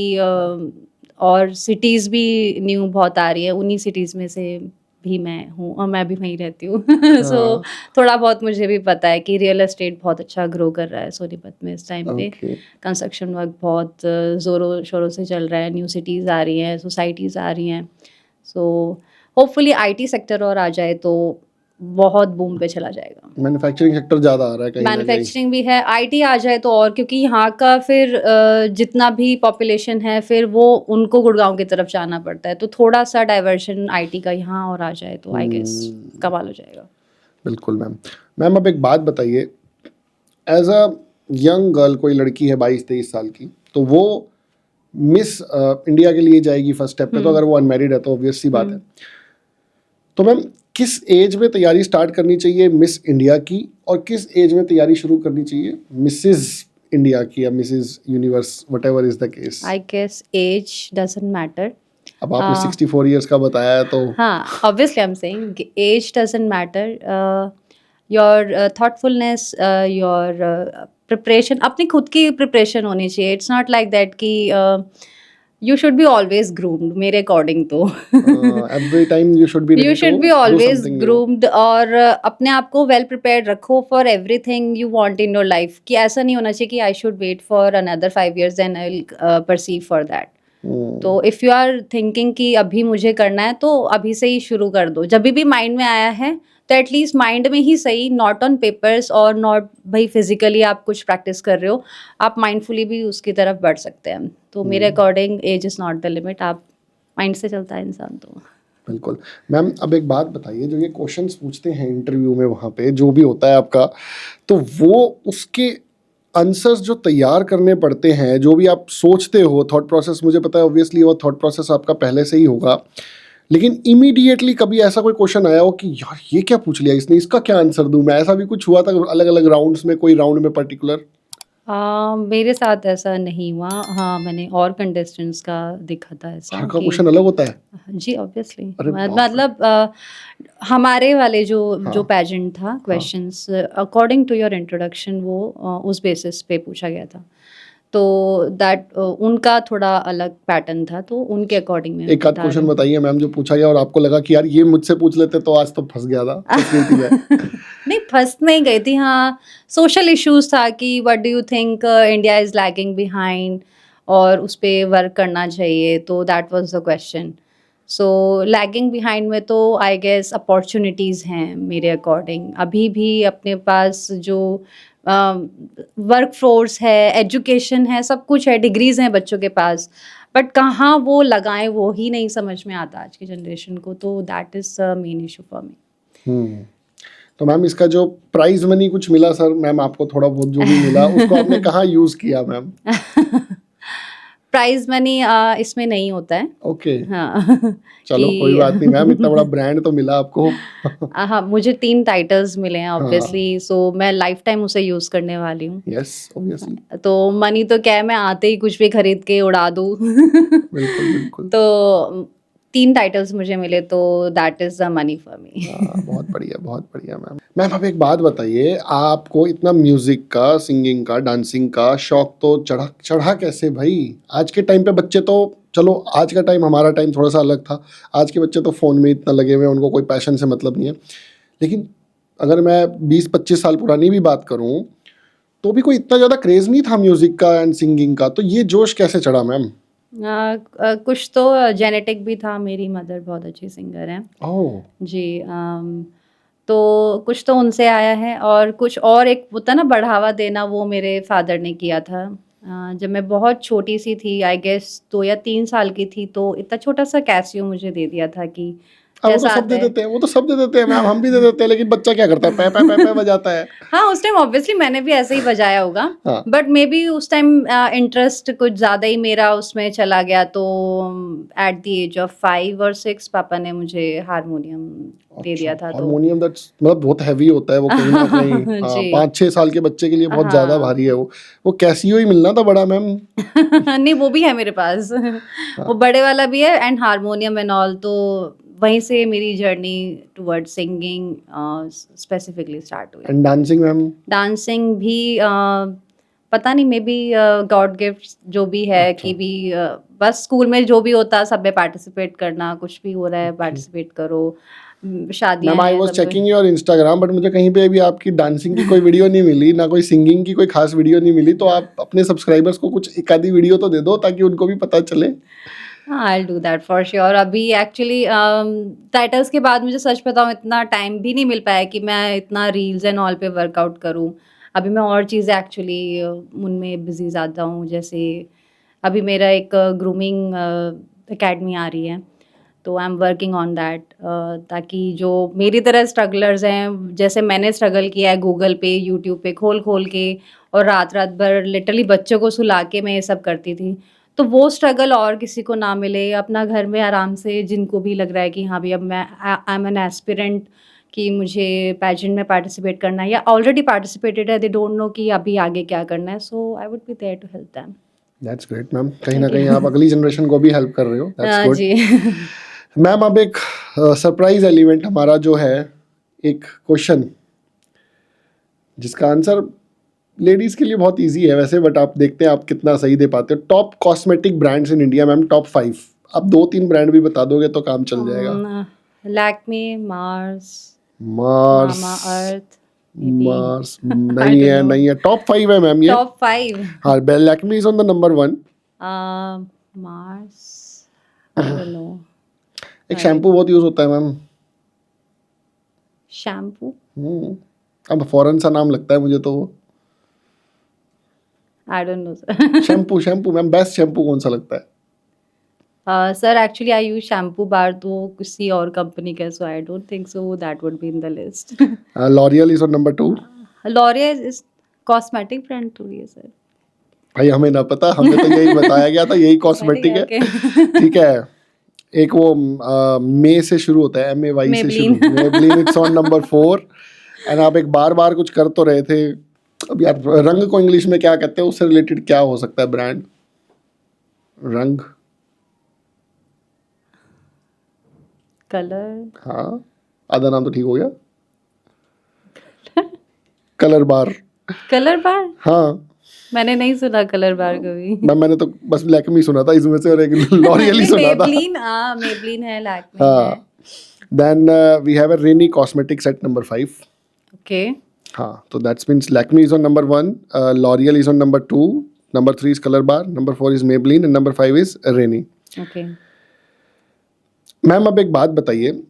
और सिटीज़ भी न्यू बहुत आ रही है, उन्हीं सिटीज़ में से भी मैं हूँ और मैं भी वहीं रहती हूँ। सो थोड़ा बहुत मुझे भी पता है कि रियल एस्टेट बहुत अच्छा ग्रो कर रहा है सोनीपत में इस टाइम पे। ओके, कंस्ट्रक्शन वर्क बहुत ज़ोरों शोरों से चल रहा है, न्यू सिटीज़ आ रही हैं, सोसाइटीज़ आ रही हैं। सो होपफुली आईटी सेक्टर और आ जाए तो बहुत बूम पे चला जाएगा। मैन्युफैक्चरिंग सेक्टर ज़्यादा आ रहा है कहीं ना कहीं। मैन्युफैक्चरिंग भी है, आईटी आ जाए तो और, क्योंकि यहाँ का फिर जितना भी पॉपुलेशन है फिर वो उनको गुड़गांव की तरफ जाना पड़ता है, तो थोड़ा सा डाइवर्शन आईटी का यहाँ और आ जाए तो आई गेस कमाल हो जाएगा। बिल्कुल मैम। मैम अब एक बात बताइए, एज अ यंग गर्ल, कोई लड़की है 22-23 साल की, तो वो मिस इंडिया के लिए जाएगी फर्स्ट स्टेप पे, तो अगर वो अनमैरिड है तो ऑब्वियस सी बात है। तो मैम किस एज में तैयारी स्टार्ट करनी चाहिए मिस इंडिया की, और किस एज में तैयारी शुरू करनी चाहिए मिसेस इंडिया की या Mrs Universe, whatever is the case? I guess age doesn't matter. अब आपने 64 इयर्स का बताया है तो हाँ, obviously I am saying age doesn't matter. Your thoughtfulness, your preparation, अपनी खुद की प्रिपरेशन होनी चाहिए। इट्स नॉट लाइक दैट कि you should be always groomed, मेरे अकॉर्डिंग तो every time you should be you should be always groomed, और अपने आप को वेल प्रिपेयर्ड रखो for everything you want in your life. कि ऐसा नहीं होना चाहिए कि I should wait for another 5 years then I will perceive for that. तो इफ़ यू आर थिंकिंग कि अभी मुझे करना है तो अभी से ही शुरू कर दो। जब भी माइंड में आया है तो एटलीस्ट माइंड में ही सही, नॉट ऑन पेपर्स और नॉट भाई फिजिकली आप कुछ प्रैक्टिस कर रहे हो, आप माइंडफुली भी उसकी तरफ बढ़ सकते हैं। तो मेरे according age is not the limit, आप माइंड से चलता है इंसान तो। बिल्कुल मैम। अब एक बात बताइए, जो ये क्वेश्चंस पूछते हैं इंटरव्यू में, वहाँ पे जो भी होता है आपका, तो वो उसके आंसर्स जो तैयार करने पड़ते हैं, जो भी आप सोचते हो, थॉट प्रोसेस, मुझे पता है ऑब्वियसली वो थॉट प्रोसेस आपका पहले से ही होगा, लेकिन इमीडिएटली कभी ऐसा कोई क्वेश्चन आया हो कि यार ये क्या पूछ लिया इसने, इसका क्या आंसर दूं मैं? ऐसा भी कुछ हुआ था अलग अलग राउंड्स में, कोई राउंड में पर्टिकुलर? मेरे साथ ऐसा नहीं हुआ। हाँ, मैंने और कंटेस्टेंट्स का देखा था ऐसा हर का कि क्वेश्चन अलग होता है? जी ऑब्वियसली, अरे बाप रे। मतलब हमारे वाले जो हाँ। जो पेजेंट था, questions according to your introduction वो उस बेसिस पे पूछा गया था। तो दैट उनका थोड़ा अलग पैटर्न था, तो उनके अकॉर्डिंग में एक आध क्वेश्चन बताइए मैम जो पूछा गया और आपको लगा कि यार ये मुझसे पूछ लेते तो आज तो फंस गया था, फंस गई थी मैं। नहीं, फंस नहीं गई थी। हाँ, सोशल इश्यूज था कि what do you think India is lagging behind और उस पर वर्क करना चाहिए, तो that was the question. So lagging behind में तो आई गेस अपॉर्चुनिटीज़ हैं मेरे अकॉर्डिंग। अभी भी अपने पास जो वर्क फोर्स है, एजुकेशन है, सब कुछ है, डिग्रीज हैं बच्चों के पास, बट कहाँ वो लगाएं वो ही नहीं समझ में आता आज की जनरेशन को। तो that is the main issue for me. तो मैम इसका जो प्राइज मनी कुछ मिला सर मैम आपको, थोड़ा बहुत जो भी मिला उसको आपने कहाँ यूज किया मैम? प्राइज मनी इसमें नहीं होता है। ओके, हाँ चलो कि कोई बात नहीं मैम, इतना बड़ा ब्रांड तो मिला आपको। हाँ, मुझे 3 टाइटल्स मिले हैं ऑब्वियसली, सो मैं लाइफ टाइम उसे यूज करने वाली हूँ। यस ऑब्वियसली, तो मनी तो क्या है, मैं आते ही कुछ भी खरीद के उड़ा दूँ। बिल्कुल बिल्कुल। तो 3 टाइटल्स मुझे मिले, तो that is the money for me. बहुत बढ़िया, बहुत बढ़िया मैम। मैम अब एक बात बताइए, आपको इतना म्यूजिक का, सिंगिंग का, डांसिंग का शौक तो चढ़ा कैसे भाई? आज के टाइम पे बच्चे तो, चलो आज का टाइम, हमारा टाइम थोड़ा सा अलग था, आज के बच्चे तो फ़ोन में इतना लगे हुए हैं, उनको कोई पैशन से मतलब नहीं है, लेकिन अगर मैं 20-25 साल पुरानी भी बात करूं तो भी कोई इतना ज़्यादा क्रेज़ नहीं था म्यूज़िक का एंड सिंगिंग का, तो ये जोश कैसे चढ़ा मैम? कुछ तो जेनेटिक भी था, मेरी मदर बहुत अच्छी सिंगर हैं ओह! जी। तो कुछ तो उनसे आया है और कुछ और एक होता है ना बढ़ावा देना, वो मेरे फादर ने किया था। जब मैं बहुत छोटी सी थी, आई गेस 2 या 3 साल की थी, तो इतना छोटा सा कैसियो मुझे दे दिया था कि वो तो जैसा सब आता दे है। देते हैं, वो तो सब दे देते हैं मैम, हम भी दे देते हैं, लेकिन बच्चा क्या करता है? पै पै पै पै बजाता है। हाँ, उस टाइम ऑब्वियसली मैंने भी ऐसे ही बजाया होगा, हाँ, बट मे बी उस टाइम इंटरेस्ट कुछ ज़्यादा ही मेरा उसमें चला गया, तो एट द एज ऑफ 5 और 6 पापा ने मुझे हारमोनियम दे अच्छा, दिया था। तो हारमोनियम दैट्स मतलब बहुत हेवी होता है वो कहीं न कहीं। हाँ, जी। 5-6 साल के बच्चे के लिए बहुत ज़्यादा हाँ। भारी है वो। वो कैसियो ही मिलना था बड़ा मैम। नहीं, वो भी है मेरे पास। वो हाँ, बड़े वाला भी है एंड हारमोनियम एंड ऑल, तो वहीं से मेरी journey towards singing specifically start हुई। And dancing ma'am? डांसिंग भी पता नहीं, मे बी गॉड गिफ्ट जो भी है अच्छा, कि भी बस स्कूल में जो भी होता सब में पार्टिसिपेट करना, कुछ भी हो रहा है ओके। पार्टिसिपेट करो। शादियां मैम आई हैं वाज़ सब में। चेकिंग योर इंस्टाग्राम बट मुझे कहीं पे भी आपकी डांसिंग की कोई वीडियो नहीं मिली, ना कोई सिंगिंग की कोई खास वीडियो नहीं मिली, तो आप अपने सब्सक्राइबर्स को कुछ एक आधी वीडियो तो दे दो ताकि उनको भी पता चले। हाँ, I will do that for sure. अभी एक्चुअली टाइटल्स के बाद मुझे सच बताऊँ इतना टाइम भी नहीं मिल पाया कि मैं इतना रील्स एंड ऑल पे वर्कआउट करूँ। अभी मैं और चीज़ें एक्चुअली उनमें बिज़ी ज़्यादा हूँ। जैसे अभी मेरा एक ग्रूमिंग अकेडमी आ रही है, तो I am working on that, ताकि जो मेरी तरह स्ट्रगलर्स हैं, जैसे मैंने स्ट्रगल किया है गूगल पे, यूट्यूब पे खोल-खोल के और रात-रात भर लिटरली बच्चों को सुला के मैं ये सब करती थी। तो वो स्ट्रगल और किसी को ना मिले, अपना घर में आराम से, जिनको भी लग रहा है कि हाँ भई अब मैं आई एम एन एस्पिरेंट कि मुझे पेजेंट में पार्टिसिपेट करना है या ऑलरेडी पार्टिसिपेटेड है, दे डोंट नो कि अभी आगे क्या करना है, so I would be there to help them. That's great ma'am, कहीं न थैंक कहीं आप यू। अगली जनरेशन को भी हेल्प कर रहे हो, दैट्स गुड। जी। मैम अब एक सरप्राइज़ एलिमेंट हमारा जो है, एक क्वेश्चन जिसका आंसर लेडीज़ के लिए बहुत ईज़ी है वैसे, बट आप देखते हैं आप कितना सही दे पाते हो। Top cosmetic brands in India ma'am, top 5। आप 2-3 ब्रांड भी बता दोगे तो काम चल जाएगा। Lakme, Mars, Mars, mama earth, may be. Mars I नहीं डोंट है, नो। नहीं है, टॉप 5 है मैम ये। टॉप 5। हाँ, बेल Lakme is on the number 1। Mars, I don't know. एक सॉरी। शैम्पू बहुत यूज़ होता है मैम। शैम्पू? अब फ़ॉरेन सा नाम लगता है मुझे तो वो। I don't know sir. Shampoo, shampoo ma'am, best shampoo कौन-सा लगता है? Sir actually I use shampoo bar तो किसी और कंपनी का, so I don't think so that would be in the list. L'Oreal is on number 2। L'Oreal is cosmetic brand थोड़ी है sir. भाई हमें ना पता, हमें तो यही बताया गया था, यही ठीक कॉस्मेटिक है, है। ओके। ठीक है। एक वो मे से शुरू होता है, MAY से शुरू, Maybelline. Maybelline it's on number 4। And आप एक बार-बार कुछ कर तो रहे थे। अब यार रंग को इंग्लिश में क्या कहते हैं, उससे रिलेटेड क्या हो सकता है ब्रांड? रंग? कलर। हाँ, आधा नाम तो ठीक हो गया। कलर बार। कलर बार? हाँ, मैंने नहीं सुना कलर बार कभी। मैंने तो बस लैक्मे ही सुना था इसमें से, और एक लॉरियल ही नहीं, सुना था। मेबलिन, हाँ मेबलिन है, लैक्मे है। हाँ, then we have a Renee cosmetics at number 5। Okay. हाँ, तो that's means Lakme is on number 1, L'Oreal is on number 2, number 3 is Colorbar, number 4 is Maybelline and number 5 is Renee. Okay. Ma'am अब एक बात बताइए,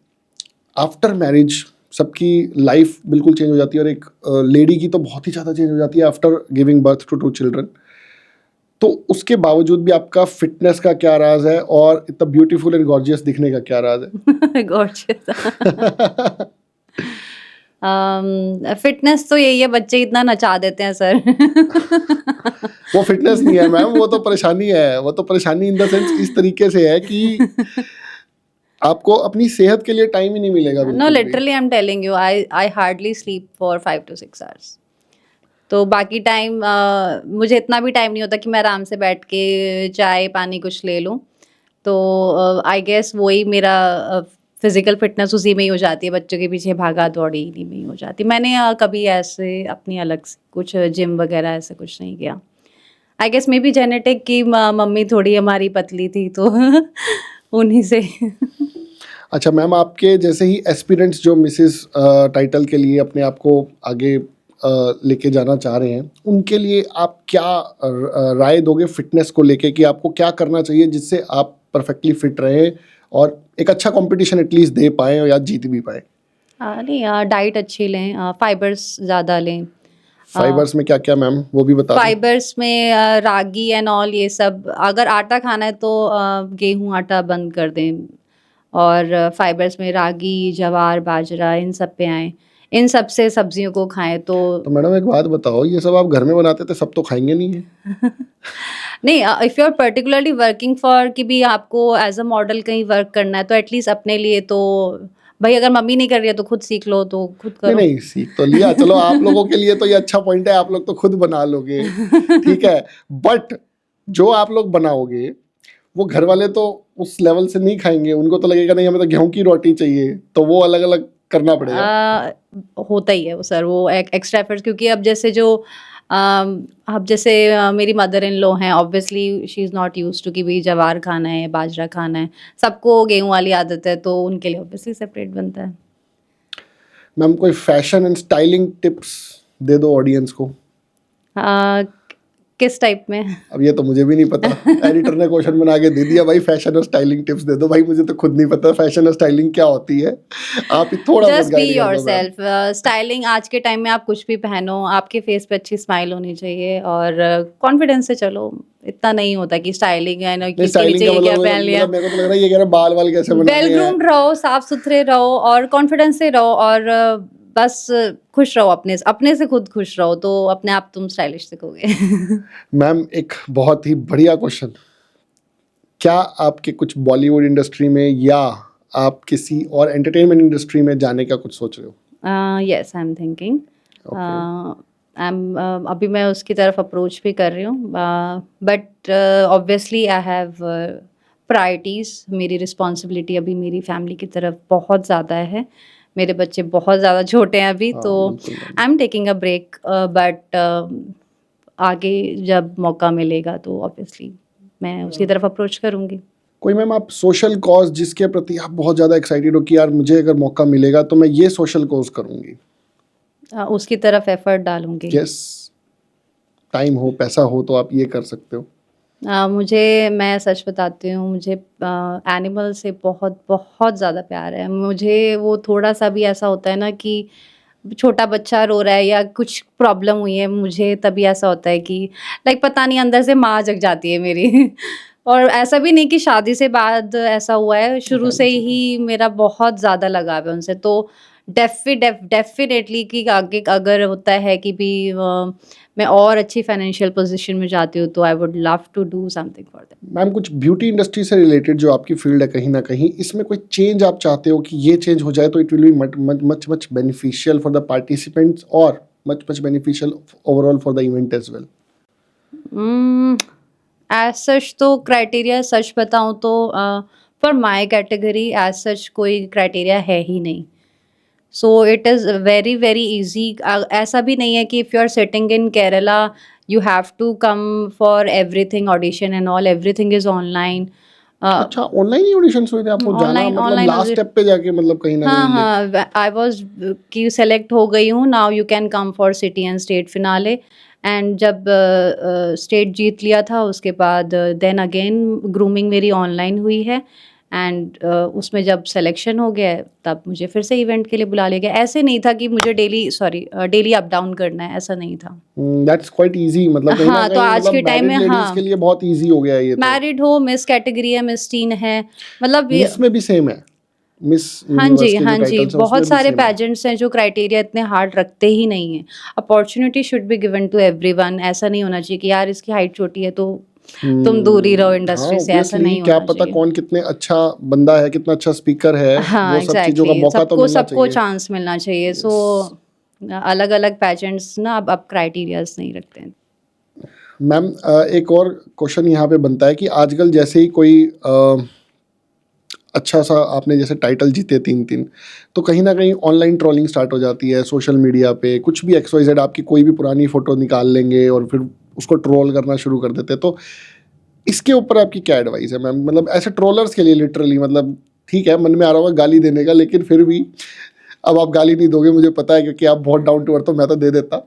after marriage सबकी life बिल्कुल change हो जाती है, और एक लेडी की तो बहुत ही ज़्यादा चेंज हो जाती है after giving birth to 2 children. तो उसके बावजूद भी आपका फिटनेस का क्या राज है, और इतना ब्यूटीफुल एंड गॉर्जियस दिखने का क्या राज गॉर्जियस। है? फिटनेस तो यही है, बच्चे इतना नचा देते हैं सर। वो फिटनेस नहीं है मैम, वो तो परेशानी है। वो तो परेशानी इन द सेंस इस तरीके से है कि आपको अपनी सेहत के लिए टाइम ही नहीं मिलेगा नो, बिल्कुल भी। Literally I am telling you, I hardly sleep for 5 to 6 hours. तो बाकी टाइम मुझे इतना भी टाइम नहीं होता कि मैं आराम से बैठ के चाय पानी कुछ ले लूँ। तो आई गेस वही मेरा फिजिकल फिटनेस उसी में ही हो जाती है, बच्चों के पीछे भागा दौड़ी इन्हीं में ही हो जाती है। मैंने कभी ऐसे अपनी अलग से कुछ जिम वगैरह ऐसे कुछ नहीं किया। I guess maybe genetic की, मम्मी थोड़ी हमारी पतली थी तो उन्हीं से। अच्छा मैम, आपके जैसे ही एस्पिरेंट्स जो मिसेस टाइटल के लिए अपने आप को आगे लेके जाना चाह रहे हैं, उनके लिए आप क्या राय दोगे फिटनेस को लेके, कि आपको क्या करना चाहिए जिससे आप परफेक्टली फिट रहें और एक अच्छा कंपटीशन एटलीस्ट दे पाएँ या जीत भी पाएँ? नहीं, डाइट अच्छी लें, फाइबर्स ज़्यादा लें। फाइबर्स में क्या-क्या मैम, वो भी बता दें? फाइबर्स में रागी एंड ऑल ये सब, अगर आटा खाना है तो गेहूँ आटा बंद कर दें, और फाइबर्स में रागी, ज्वार, बाजरा इन सब पे आएँ। इन सब से सब्जियों को खाएँ तो तो मैडम एक बात बताओ, ये सब आप घर में बनाते थे, सब तो खाएँगे नहीं है? नहीं, if you are particularly working for कि भी आपको एज़ अ मॉडल कहीं वर्क करना है, तो एटलीस्ट अपने लिए तो भई अगर मम्मी नहीं कर रही है तो खुद सीख लो, तो खुद नहीं, करो। नहीं, सीख तो लिया, चलो आप लोगों के लिए तो ये अच्छा पॉइंट है, आप लोग तो खुद बना लोगे, ठीक है। बट जो आप लोग बनाओगे, वो घर वाले तो उस लेवल से नहीं खाएँगे, उनको तो लगेगा नहीं हमें तो गेहूँ की रोटी चाहिए, तो वो अलग-अलग करना पड़ेगा। होता ही है वो सर, वो एक्स्ट्रा एफर्ट्स, क्योंकि अब जैसे जो अब जैसे मेरी मदर इन लॉ हैं, obviously she is not used to कि भई ज्वार खाना है, बाजरा खाना है, सबको गेहूँ वाली आदत है, तो उनके लिए ऑब्वियसली सेपरेट बनता है। मैम कोई फैशन एंड स्टाइलिंग टिप्स दे दो ऑडियंस को। अ, किस टाइप में? अब ये तो मुझे भी नहीं पता, एडिटर ने क्वेश्चन बना के दे दिया भाई फैशन और स्टाइलिंग टिप्स दे दो। भाई मुझे तो खुद नहीं पता फैशन और स्टाइलिंग क्या होती है, आप ही थोड़ा बहुत जस्ट बी गाइड कर दो मैम। योरसेल्फ। स्टाइलिंग आज के टाइम में आप कुछ भी पहनो, आपके फेस पे अच्छी स्माइल होनी चाहिए और कॉन्फिडेंस से चलो। इतना नहीं होता कि स्टाइलिंग है ना, नहीं, किसके स्टाइलिंग नीचे का ये क्या मतलब पहन लिया। मेरे को तो लग रहा है ये कह रहा है बाल वाल कैसे वेल बनाने हैं। ग्रूम्ड रहो, साफ सुथरे रहो और कॉन्फिडेंस से रहो, और बस खुश रहो, अपने से खुद खुश रहो, तो अपने आप तुम स्टाइलिश दिखोगे। मैम एक बहुत ही बढ़िया क्वेश्चन, क्या आपके कुछ बॉलीवुड इंडस्ट्री में या आप किसी और एंटरटेनमेंट इंडस्ट्री में जाने का कुछ सोच रहे हो? Yes, I am thinking. Okay. अभी मैं उसकी तरफ अप्रोच भी कर रही हूँ, but obviously I have priorities. मेरी रिस्पॉन्सिबिलिटी अभी मेरी फैमिली की तरफ बहुत ज़्यादा है। मेरे बच्चे बहुत ज़्यादा छोटे हैं अभी, हाँ, तो बिल्कुल ma'am. I am taking a break, but आगे जब मौका मिलेगा तो ऑब्वियसली मैं उसकी तरफ अप्रोच करूँगी। कोई मैम आप सोशल कॉज जिसके प्रति आप बहुत ज़्यादा एक्साइटेड हो कि यार मुझे अगर मौका मिलेगा तो मैं ये सोशल कॉज करूँगी? उसकी तरफ एफर्ट डालूँगी। यस, टाइम हो पैसा हो तो आप ये कर सकते हो। मैं सच बताती हूँ, मुझे एनिमल से बहुत बहुत ज़्यादा प्यार है। मुझे वो थोड़ा-सा भी ऐसा होता है ना कि छोटा बच्चा रो रहा है या कुछ प्रॉब्लम हुई है, मुझे तभी ऐसा होता है कि लाइक पता नहीं अंदर से माँ जग जाती है मेरी। और ऐसा भी नहीं कि शादी से बाद ऐसा हुआ है, शुरू से ही मेरा बहुत ज़्यादा लगाव है उनसे। तो डेफ़िनेटली कि आगे अगर होता है कि भी मैं और अच्छी फाइनेंशियल पोज़ीशन में जाती हूँ, तो I would love to do something for them. Ma'am कुछ ब्यूटी इंडस्ट्री से रिलेटेड जो आपकी फील्ड है कहीं न कहीं, इसमें कोई चेंज आप चाहते हो कि ये चेंज हो जाए तो it will be much beneficial for the participants और much beneficial overall for the event as well? As such तो क्राइटेरिया सच बताऊँ तो for my category as such कोई क्राइटेरिया है ही नहीं। So it is very very easy. ऐसा भी नहीं है कि if you are sitting in Kerala you have to come for everything, audition and all, everything is online. अच्छा, ऑनलाइन ही ऑडिशंस हुए थे, आपको जाना ऑनलाइन मतलब ऑनलाइन लास्ट स्टेप पे जाके मतलब कहीं न हाँ, कहीं हाँ, आई वाज़ कि सेलेक्ट हो गई हूँ, now you can come for city and state finale. And जब स्टेट जीत लिया था उसके बाद देन अगेन ग्रूमिंग मेरी ऑनलाइन हुई है, एंड उसमें जब सिलेक्शन हो गया है, तब मुझे फिर से इवेंट के लिए बुला लिया गया। ऐसे नहीं था कि मुझे डेली अप डाउन करना है, ऐसा नहीं था। दैट्स क्वाइट ईज़ी, मतलब कहीं न हाँ, तो कहीं आज मतलब के टाइम मैरिड में लेडीज़ के हाँ, लिए बहुत ईज़ी हो गया है ये तो। मैरिड हो, मिस कैटेगरी है, मिस टीन है, मतलब ये मिस में भी सेम है, मिस हाँ यूनिवर्स जी, के जो हाँ जी, टाइटल्स हैं बहुत उसमें भी सारे सेम है। पेजेंट्स हैं जो क्राइटेरिया इतने हार्ड रखते ही नहीं हैं। Opportunity should be given to everyone. ऐसा नहीं होना चाहिए कि यार इसकी हाइट छोटी है तो तुम दूर ही रहो हाँ, इंडस्ट्री से, ऐसा ऑब्वियसली नहीं क्या होना पता चाहिए। कौन कितने अच्छा बंदा है, कितना अच्छा स्पीकर है, हाँ, वो सब चीज़ों का एग्ज़ैक्टली, मौका तो सबको मिलना सबको चाहिए। चांस मिलना चाहिए। So yes. अलग-अलग पेजेंट्स ना अब क्राइटेरियाज़ नहीं रखते हैं। मैम एक और क्वेश्चन यहाँ पे बनता है कि आजकल जैसे ही कोई अच्छा सा आपने जैसे टाइटल जीते 3-3, तो कहीं न कहीं ऑनलाइन ट्रोलिंग स्टार्ट हो जाती है सोशल मीडिया पे, कुछ भी XYZ आपकी कोई भी पुरानी फ़ोटो निकाल लेंगे और फिर उसको ट्रोल करना शुरू कर देते हैं। तो इसके ऊपर आपकी क्या एडवाइस है मैम? मतलब ऐसे ट्रोलर्स के लिए लिटरली मतलब ठीक है, मन में आ रहा होगा गाली देने का, लेकिन फिर भी अब आप गाली नहीं दोगे मुझे पता है, क्योंकि आप बहुत डाउन टू अर्थ हो, मैं तो दे देता,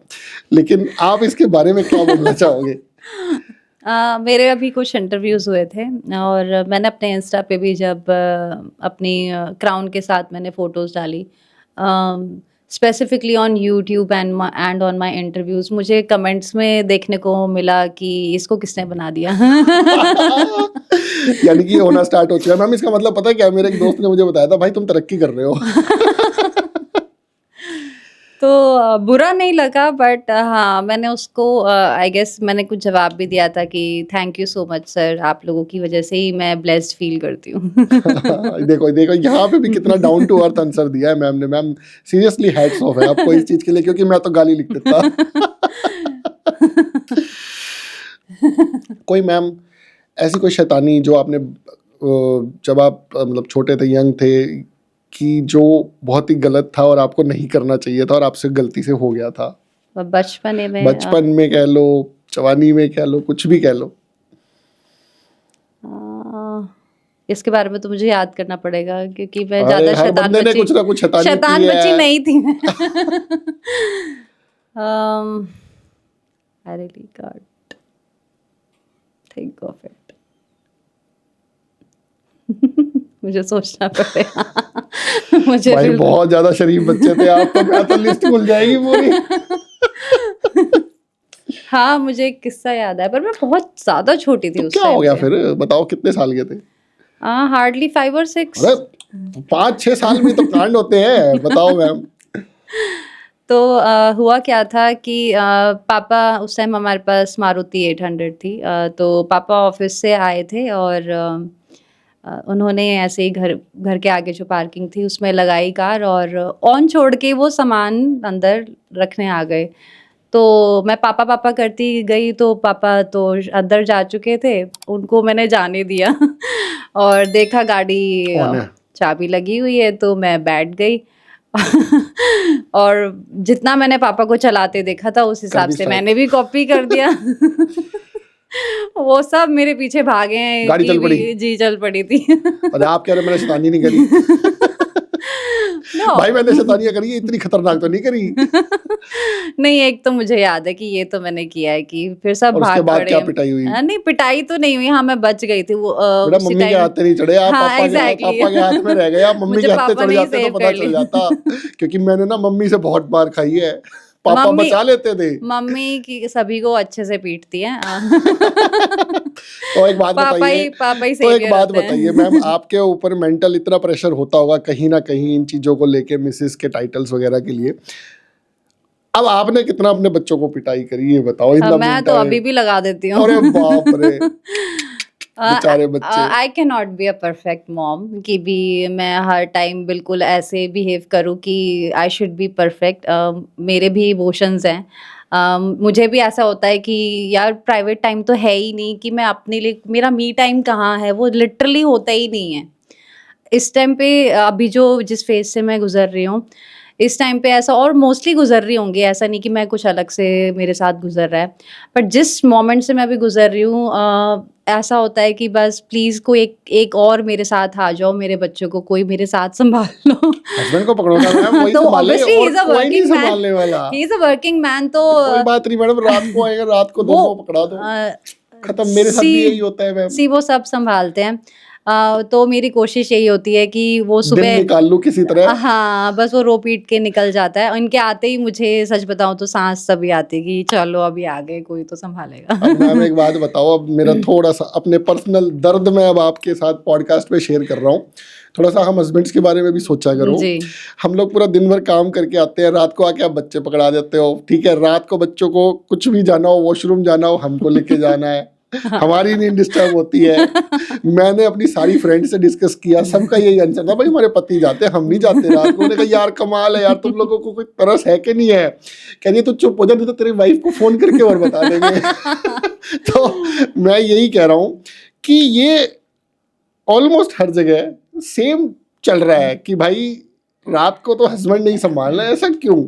लेकिन आप इसके बारे में क्या बोलना चाहोगे? मेरे अभी कुछ इंटरव्यूज़ हुए थे और मैंने अपने इंस्टा पे भी जब अपनी क्राउन के साथ मैंने फ़ोटोज़ डाली, specifically on YouTube and on my interviews, मुझे कमेंट्स में देखने को मिला कि इसको किसने बना दिया। यानी कि होना स्टार्ट हो चुका है। मैम इसका मतलब पता है क्या, मेरे एक दोस्त ने मुझे बताया था, भाई तुम तरक्की कर रहे हो। तो बुरा नहीं लगा, बट हाँ, मैंने उसको आई गेस मैंने कुछ जवाब भी दिया था कि thank you so much sir, आप लोगों की वजह से ही मैं ब्लेस्ड फील करती हूँ। देखो देखो यहाँ पे भी कितना डाउन टू अर्थ आंसर दिया है मैम ने। मैम सीरियसली हैट्स ऑफ है आपको इस चीज के लिए, क्योंकि मैं तो गाली लिख देता। कोई मैम ऐसी कोई शैतानी जो आपने जब आप मतलब छोटे थे, यंग थे, कि जो बहुत ही गलत था और आपको नहीं करना चाहिए था और आपसे गलती से हो गया था? बचपन में कह लो, जवानी में कह लो, कुछ भी कह लो। इसके बारे में तो मुझे याद करना पड़ेगा, क्योंकि मैं अरे ज्यादा हर बंदे ने कुछ ना कुछ शैतान की बच्ची है। नहीं थी मैं। I really can't think of it. मुझे सोचना पड़ेगा। मुझे भाई बहुत ज्यादा शरीफ बच्चे थे आप, तो मैं तो लिस्ट खुल जाएगी पूरी। हाँ, मुझे एक किस्सा याद है, पर मैं बहुत ज्यादा छोटी थी तो उस क्या हो गया फिर, बताओ कितने साल के थे? Hardly 5 or 6। अरे 5-6 साल में तो कांड होते हैं, बताओ मैम। तो हुआ क्या था कि पापा उस टाइम हमारे पास मारुति 800 थी, तो पापा ऑफिस से आए थे और उन्होंने ऐसे ही घर के आगे जो पार्किंग थी उसमें लगाई कार और ऑन छोड़ के वो सामान अंदर रखने आ गए। तो मैं पापा पापा करती गई, तो पापा तो अंदर जा चुके थे, उनको मैंने जाने दिया। और देखा गाड़ी कौन है? चाबी लगी हुई है, तो मैं बैठ गई। और जितना मैंने पापा को चलाते देखा था उस हिसाब से मैंने भी कॉपी कर दिया। वो सब मेरे पीछे भागे हैं। गाड़ी चल पड़ी? जी चल पड़ी थी। अरे आप कह रहे मैंने शैतानी नहीं करी। No. भाई मैंने शैतानियां करी है, इतनी खतरनाक तो नहीं करी। नहीं, एक तो मुझे याद है कि ये तो मैंने किया है कि फिर सब और उसके भाग बाद पड़े। क्या पिटाई हुई? नहीं, पिटाई तो नहीं हुई। हाँ, मैं बच गई थी वो बेटा उसी मम्मी के टाइम। हाथ नहीं चढ़े आप, हाँ, पापा के हाथ में रह गए आप। मम्मी मुझे के हाथ पापा चढ़ ने ही जाते तो सेव पता कर चल लिया। जाता। क्योंकि मैंने ना मम्मी से बहुत मार खाई है, पापा बचा लेते थे। मम्मी की सभी को अच्छे से पीटती है। तो एक बात बताइए, पापा ही तो एक सेवियर बात होते हैं। बताइए मैम, आपके ऊपर मेंटल इतना प्रेशर होता होगा कहीं ना कहीं इन चीजों को लेके, मिसेस के टाइटल्स वगैरह के लिए। अब आपने कितना अपने बच्चों को पिटाई करी ये बताओ। मैं तो अभी भी लगा देती हूँ। अरे बाप रे, बेचारे बच्चे। I can not be a perfect mom कि भी मैं हर टाइम बिल्कुल ऐसे बिहेव करूँ कि आई शुड बी परफेक्ट। मेरे भी इमोशंस हैं। मुझे भी ऐसा होता है कि यार प्राइवेट टाइम तो है ही नहीं, कि मैं अपने लिए, मेरा मी टाइम कहाँ है, वो लिटरली होता ही नहीं है। इस टाइम पे अभी जो जिस फेज से मैं गुजर रही हूँ, इस टाइम पे ऐसा, और मोस्टली गुजर रही होंगी, ऐसा नहीं कि मैं कुछ अलग से मेरे साथ गुजर रहा है, बट जिस मोमेंट से मैं अभी गुजर रही हूँ, ऐसा होता है कि बस प्लीज कोई एक और मेरे साथ आ जाओ, मेरे बच्चों को कोई मेरे साथ संभाल लो। हस्बैंड को पकड़ोगा मैम, वही तो संभाले obviously और he's a कोई नहीं working man. संभालने वाला। He is a working man. तो कोई बात नहीं मैडम, रात को आएगा, रात को दोनों को पकड़ा दो, खत्म। मेरे साथ भी यही होता है मैम। वो सब संभालते हैं। तो मेरी कोशिश यही होती है कि वो दिन सुबह निकाल लूं किसी तरह। हाँ, बस वो रो पीट के निकल जाता है। उनके आते ही मुझे सच बताऊं तो सांस तभी आती है कि चलो अभी आ गए, कोई तो संभालेगा। अब मैम एक बात बताओ, अब मेरा थोड़ा सा अपने पर्सनल दर्द मैं अब आपके साथ पॉडकास्ट पे शेयर कर रहा हूँ। थोड़ा सा हम हस्बैंड्स के बारे में भी सोचा करो। जी। हम लोग पूरा दिन भर काम करके आते हैं, रात को आके आप बच्चे पकड़ा देते हो। ठीक है, रात को बच्चों को कुछ भी जाना हो, वॉशरूम जाना हो, हमको लेके जाना है। हमारी नींद डिस्टर्ब होती है। मैंने अपनी सारी फ्रेंड से डिस्कस किया, सबका यही आंसर था, भाई हमारे पति जाते हैं, हम नहीं जाते रात को। उन्होंने कहा यार कमाल है यार, तुम लोगों को कोई तरस है कि नहीं है? कह रही तो चुप हो जा, तो तेरी वाइफ को फोन करके और बता देंगे। तो मैं यही कह रहा हूँ कि ये ऑलमोस्ट हर जगह सेम चल रहा है कि भाई रात को तो हस्बैंड नहीं संभालना है। ऐसा क्यों?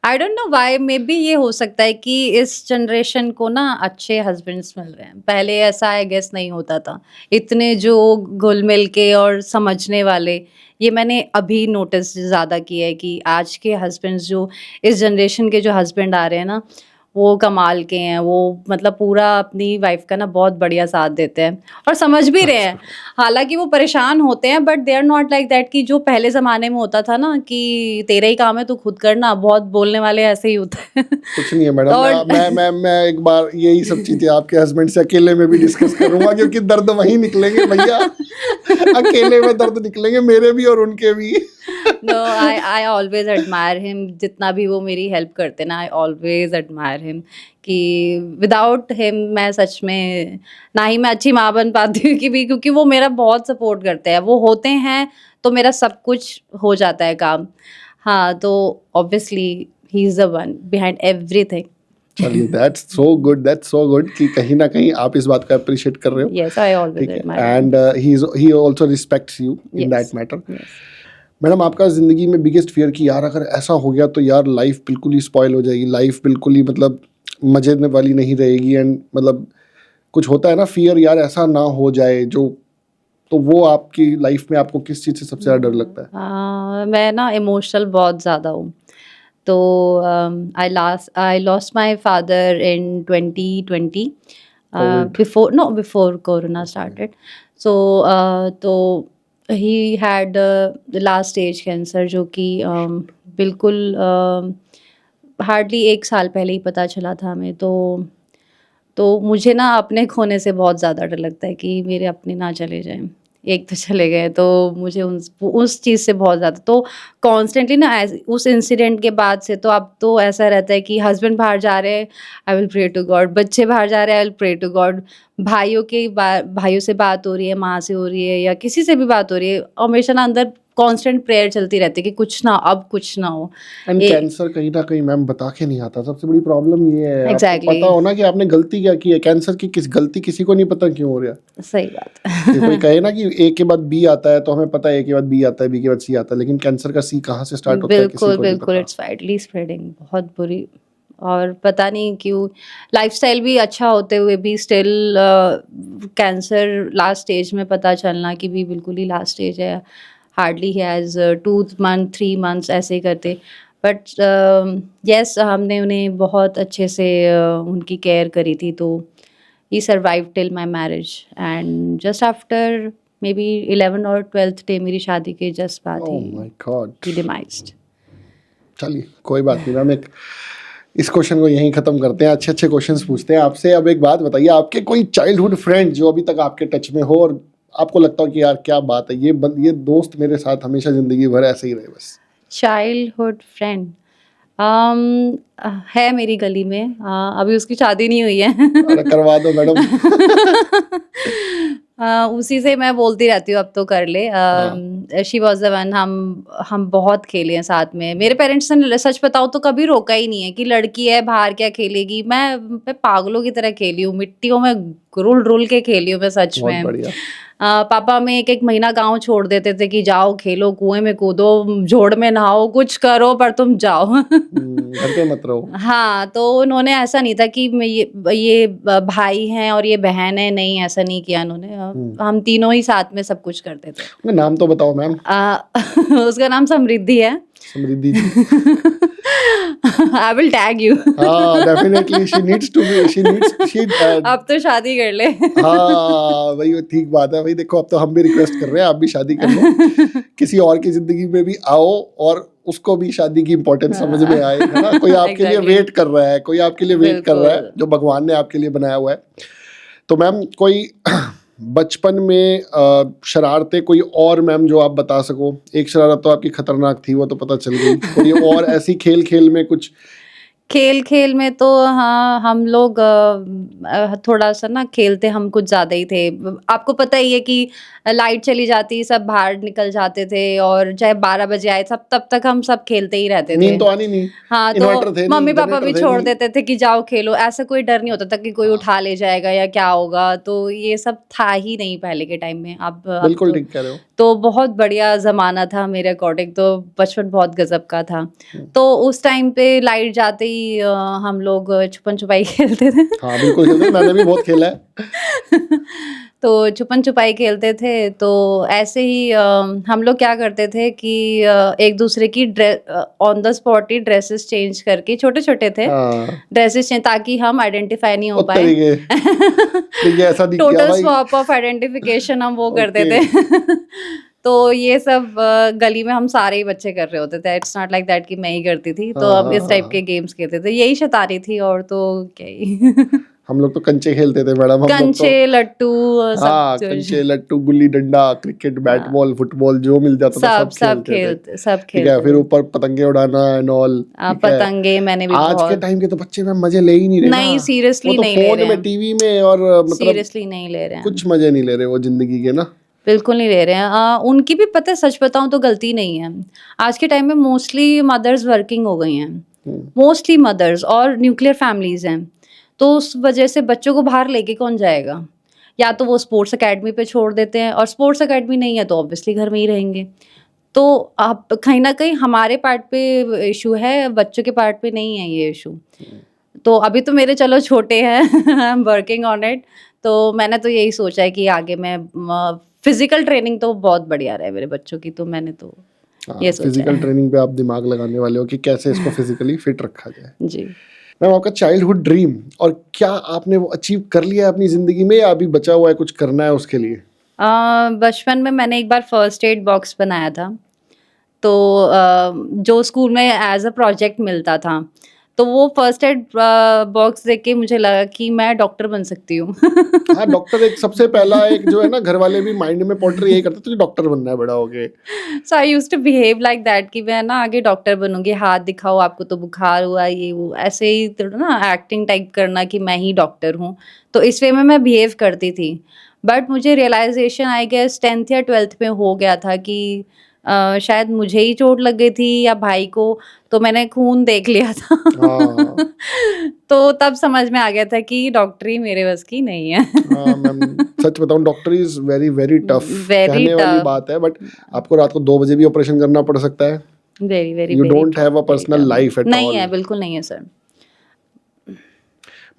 आई don't know why, may be ये हो सकता है कि इस जनरेशन को ना अच्छे हस्बैंड्स मिल रहे हैं। पहले ऐसा आई गेस नहीं होता था, इतने जो घुल मिल के और समझने वाले। ये मैंने अभी नोटिस ज़्यादा किया है कि आज के हस्बैंड्स जो इस जनरेशन के जो हस्बैंड आ रहे हैं ना, वो कमाल के हैं। वो मतलब पूरा अपनी वाइफ का ना बहुत बढ़िया साथ देते हैं और समझ भी रहे हैं। हालाँकि वो परेशान होते हैं but they are not like that कि जो पहले ज़माने में होता था ना कि तेरा ही काम है तू खुद करना, बहुत बोलने वाले ऐसे ही होते हैं। कुछ नहीं है मैडम, और मैं एक बार यही सब चीजें आपके हस्बैंड से अकेले में भी डिस्कस करूंगा, क्योंकि दर्द वहीं निकलेंगे भैया। अकेले में दर्द निकलेंगे मेरे भी और उनके भी। No, I always admire him. जितना भी वो मेरी हेल्प करते ना, आई ऑलवेज एडमायर हिम कि विदाउट हिम मैं सच में ना ही मैं अच्छी माँ बन पाती हूँ कि भी, क्योंकि वो मेरा बहुत सपोर्ट करते हैं। वो होते हैं तो मेरा सब कुछ हो जाता है काम। हाँ, तो obviously he is the one behind everything. चलिए, दैट्स सो गुड कि कहीं ना कहीं आप इस बात को अप्रिशिएट कर रहे हो। यस, आई ऑलवेज ठीक है, admire and he also respects you in that matter. Madam, आपका ज़िंदगी में बिगेस्ट फियर कि यार अगर ऐसा हो गया तो यार लाइफ बिल्कुल ही स्पॉइल हो जाएगी, लाइफ बिल्कुल ही मतलब मजे वाली नहीं रहेगी, एंड मतलब कुछ होता है ना फियर, यार ऐसा ना हो जाए जो, तो वो आपकी लाइफ में आपको किस चीज़ से सबसे ज़्यादा डर लगता है? मैं ना इमोशनल बहुत ज़्यादा हूँ। तो I lost my father in 2020 Covid. Before corona started. So तो he had last stage cancer, जो कि बिल्कुल हार्डली 1 साल पहले ही पता चला था हमें। तो मुझे ना अपने खोने से बहुत ज़्यादा डर लगता है कि मेरे अपने ना चले जाएँ। एक तो चले गए तो मुझे उस चीज़ से बहुत ज़्यादा, तो कॉन्स्टेंटली ना उस इंसिडेंट के बाद से तो अब तो ऐसा रहता है कि हस्बैंड बाहर जा रहे हैं, I will pray to God. बच्चे बाहर जा रहे हैं, I will pray to God. भाइयों से बात हो रही है, माँ से हो रही है या किसी से भी बात हो रही है, हमेशा ना अंदर कांस्टेंट प्रेयर चलती रहती है कि कुछ ना, अब कुछ ना हो। एंड कैंसर कहीं ना कहीं मैम बता के नहीं आता, सबसे बड़ी प्रॉब्लम ये है। आपको Exactly. पता हो ना कि आपने गलती क्या की है, कैंसर की किस गलती किसी को नहीं पता क्यों हो रहा है। सही बात कि कोई कहे ना कि ए के बाद बी आता है तो हमें पता है ए के बाद बी आता है, बी के बाद सी आता है, लेकिन कैंसर का सी कहाँ से स्टार्ट होता है किसी बिल्कुल को नहीं बिल्कुल, पता। इट्स वाइडली स्प्रेडिंग, बहुत बुरी। और पता नहीं क्यों लाइफस्टाइल भी अच्छा होते हुए भी स्टिल कैंसर लास्ट स्टेज में पता चलना कि भी बिल्कुल ही लास्ट स्टेज है। हार्डली हैज़ 2 मंथ 3 मंथ्स ऐसे करते। बट यस, हमने उन्हें बहुत अच्छे से उनकी केयर करी थी। तो he survive till my marriage and just after maybe 11 और 12th डे मेरी शादी के जस्ट बाद ओह माय गॉड। ही डिमाइज्ड। चलिए कोई बात नहीं मैम, एक इस क्वेश्चन को यहीं खत्म करते हैं, अच्छे अच्छे क्वेश्चंस पूछते हैं आपसे। अब एक बात बताइए, आपके कोई चाइल्डहुड फ्रेंड जो अभी तक आपके टच में हो और आपको लगता हो कि यार क्या बात है, ये दोस्त मेरे साथ हमेशा जिंदगी भर ऐसे ही रहे बस। चाइल्डहुड फ्रेंड है मेरी गली में। अभी उसकी शादी नहीं हुई है। अरे करवा दो मैडम। उसी से मैं बोलती रहती हूँ अब तो कर ले। She was the one. हम बहुत खेले हैं साथ में। मेरे पेरेंट्स ने सच बताऊँ तो कभी रोका ही नहीं है कि लड़की है बाहर क्या खेलेगी। मैं पागलों की तरह खेली हूँ, मिट्टियों में रुल रुल के खेली हूँ मैं सच बहुत में। बढ़िया। पापा हमें एक एक महीना गांव छोड़ देते थे कि जाओ खेलो, कुएं में कूदो, जोड़ में नहाओ, कुछ करो पर तुम जाओ। घर पे मत रहो। हाँ, तो उन्होंने ऐसा नहीं था कि ये भाई हैं और ये बहन है, नहीं ऐसा नहीं किया उन्होंने। हम तीनों ही साथ में सब कुछ करते थे। अपना नाम तो बताओ मैम। उसका नाम समृद्धि है। Samriddhi ji. I will tag you. हाँ definitely, she needs to be, she अब तो शादी कर ले। हाँ वही ठीक बात है भाई। देखो अब तो हम भी रिक्वेस्ट कर रहे हैं, आप भी शादी कर लो, किसी और की जिंदगी में भी आओ और उसको भी शादी की इम्पोर्टेंस समझ में आए, है ना। कोई आपके लिए वेट कर रहा है, कोई आपके लिए वेट कर रहा है, जो भगवान ने आपके लिए बनाया हुआ है। तो मैम कोई बचपन में शरारतें कोई और मैम जो आप बता सको? एक शरारत तो आपकी खतरनाक थी, वो तो पता चल गई। कोई और ऐसी खेल में कुछ? खेल में तो हाँ, हम लोग थोड़ा सा ना खेलते हम कुछ ज़्यादा ही थे। आपको पता ही है कि लाइट चली जाती, सब बाहर निकल जाते थे और चाहे 12 बजे आए सब, तब तक हम सब खेलते ही रहते थे। नींद तो आनी नहीं। हाँ, इन्वर्टर थे तो नहीं, मम्मी पापा भी जनरेटर थे छोड़ नहीं। देते थे कि जाओ खेलो। ऐसा कोई डर नहीं होता था कि कोई उठा ले जाएगा या क्या होगा। तो ये सब था ही नहीं पहले के टाइम में। अब बिल्कुल तो ठीक कह रहे हो। तो बहुत बढ़िया ज़माना था मेरे अकॉर्डिंग, तो बचपन बहुत गज़ब का था। तो उस टाइम पे लाइट जाते ही हम लोग छुपन-छुपाई खेलते थे। हाँ, बिल्कुल खेलते हैं, मैंने भी बहुत खेला है। तो छुपन-छुपाई खेलते थे, तो ऐसे ही हम लोग क्या करते थे कि एक दूसरे की on the spot he dresses change करके, छोटे-छोटे थे, हाँ, ड्रेसेस चेंज, ताकि हम आइडेंटिफाई नहीं हो ओ पाए। तेरी के ये ऐसा दिख गया टोटल भाई। स्वैप ऑफ आइडेंटिफिकेशन हम वो करते ओके। थे। तो ये सब गली में हम सारे ही बच्चे कर रहे होते थे। इट्स नॉट लाइक दैट कि मैं ही करती थी। तो हाँ, हम हाँ, इस टाइप के हाँ। गेम्स खेलते थे। यही शैतानी थी, और तो क्या ही। हम लोग तो कंचे खेलते थे मैडम, हम लोग तो। कंचे, लट्टू, सब हाँ, कुछ। कंचे, लट्टू, गुल्ली डंडा, क्रिकेट, बैट हाँ, बॉल, फुटबॉल जो मिल जाता था सब सब सब खेलते थे। सब ठीक है, खेलते फिर थे। ऊपर पतंगे उड़ाना एंड ऑल। ठीक है। पतंगे मैंने भी आज के बहुत। टाइम के तो बच्चे में मजे ले ही नहीं रहे ना। नहीं, वो सीरियसली तो नहीं ले फोन रहे में, हैं। टीवी में, और मतलब सीरियसली नहीं ले रहे हैं। कुछ मजे नहीं ले रहे वो जिंदगी के ना। बिल्कुल नहीं ले रहे हैं। उनकी भी पता है, सच बताऊँ तो गलती नहीं है। आज के टाइम में मोस्टली मदर्स वर्किंग हो गई हैं। मोस्टली मदर्स, और न्यूक्लियर फैमिलीज़ हैं। तो उस वजह से बच्चों को बाहर लेके कौन जाएगा? या तो वो स्पोर्ट्स अकेडमी पे छोड़ देते हैं, और स्पोर्ट्स अकेडमी नहीं है तो ऑब्वियसली घर में ही रहेंगे। तो आप कहीं न कहीं हमारे पार्ट पे इश्यू है, बच्चों के पार्ट पे नहीं है ये इश्यू। तो अभी तो मेरे चलो छोटे हैं, I am working on it. तो मैंने तो यही सोचा है कि आगे मैं फिज़िकल ट्रेनिंग तो बहुत बढ़िया रहे मेरे बच्चों की, तो मैंने तो ये सोचा फिजिकल है। ट्रेनिंग पे आप दिमाग लगाने वाले हो कि कैसे इसको फिजिकली फिट रखा जाए। जी। मैम, आपका चाइल्डहुड ड्रीम, और क्या आपने वो अचीव कर लिया है अपनी जिंदगी में, या अभी बचा हुआ है कुछ करना है उसके लिए? बचपन में मैंने एक बार फर्स्ट एड बॉक्स बनाया था। तो जो स्कूल में एज़ अ प्रोजेक्ट मिलता था, तो वो फर्स्ट एड बॉक्स देख के मुझे लगा कि मैं डॉक्टर बन सकती हूँ। हाँ, डॉक्टर एक सबसे पहला एक जो है ना, घर वाले भी माइंड में पोर्ट्रे यही करते थे, डॉक्टर बनना है बड़ा होके। So I used to behave like that कि मैं ना आगे डॉक्टर बनूँगी, हाथ दिखाओ आपको तो बुखार हुआ, ये वो, ऐसे ही थोड़ा ना एक्टिंग टाइप करना कि मैं ही डॉक्टर हूँ। तो इस वे में मैं बिहेव करती थी। बट मुझे रियलाइज़ेशन आई गेस 10th या 12th में हो गया था कि शायद मुझे ही चोट लग गई थी या भाई को, तो मैंने खून देख लिया था। हाँ। तो तब समझ में आ गया था कि डॉक्टरी मेरे बस की नहीं है। हाँ मैम, सच बताऊं, doctor is very very tough. Very कहने वाली टफ। बात है, बट आपको रात को 2 बजे भी ऑपरेशन करना पड़ सकता है। Very very you very don't have a very personal life at नहीं ऑल। है, बिल्कुल नहीं है सर।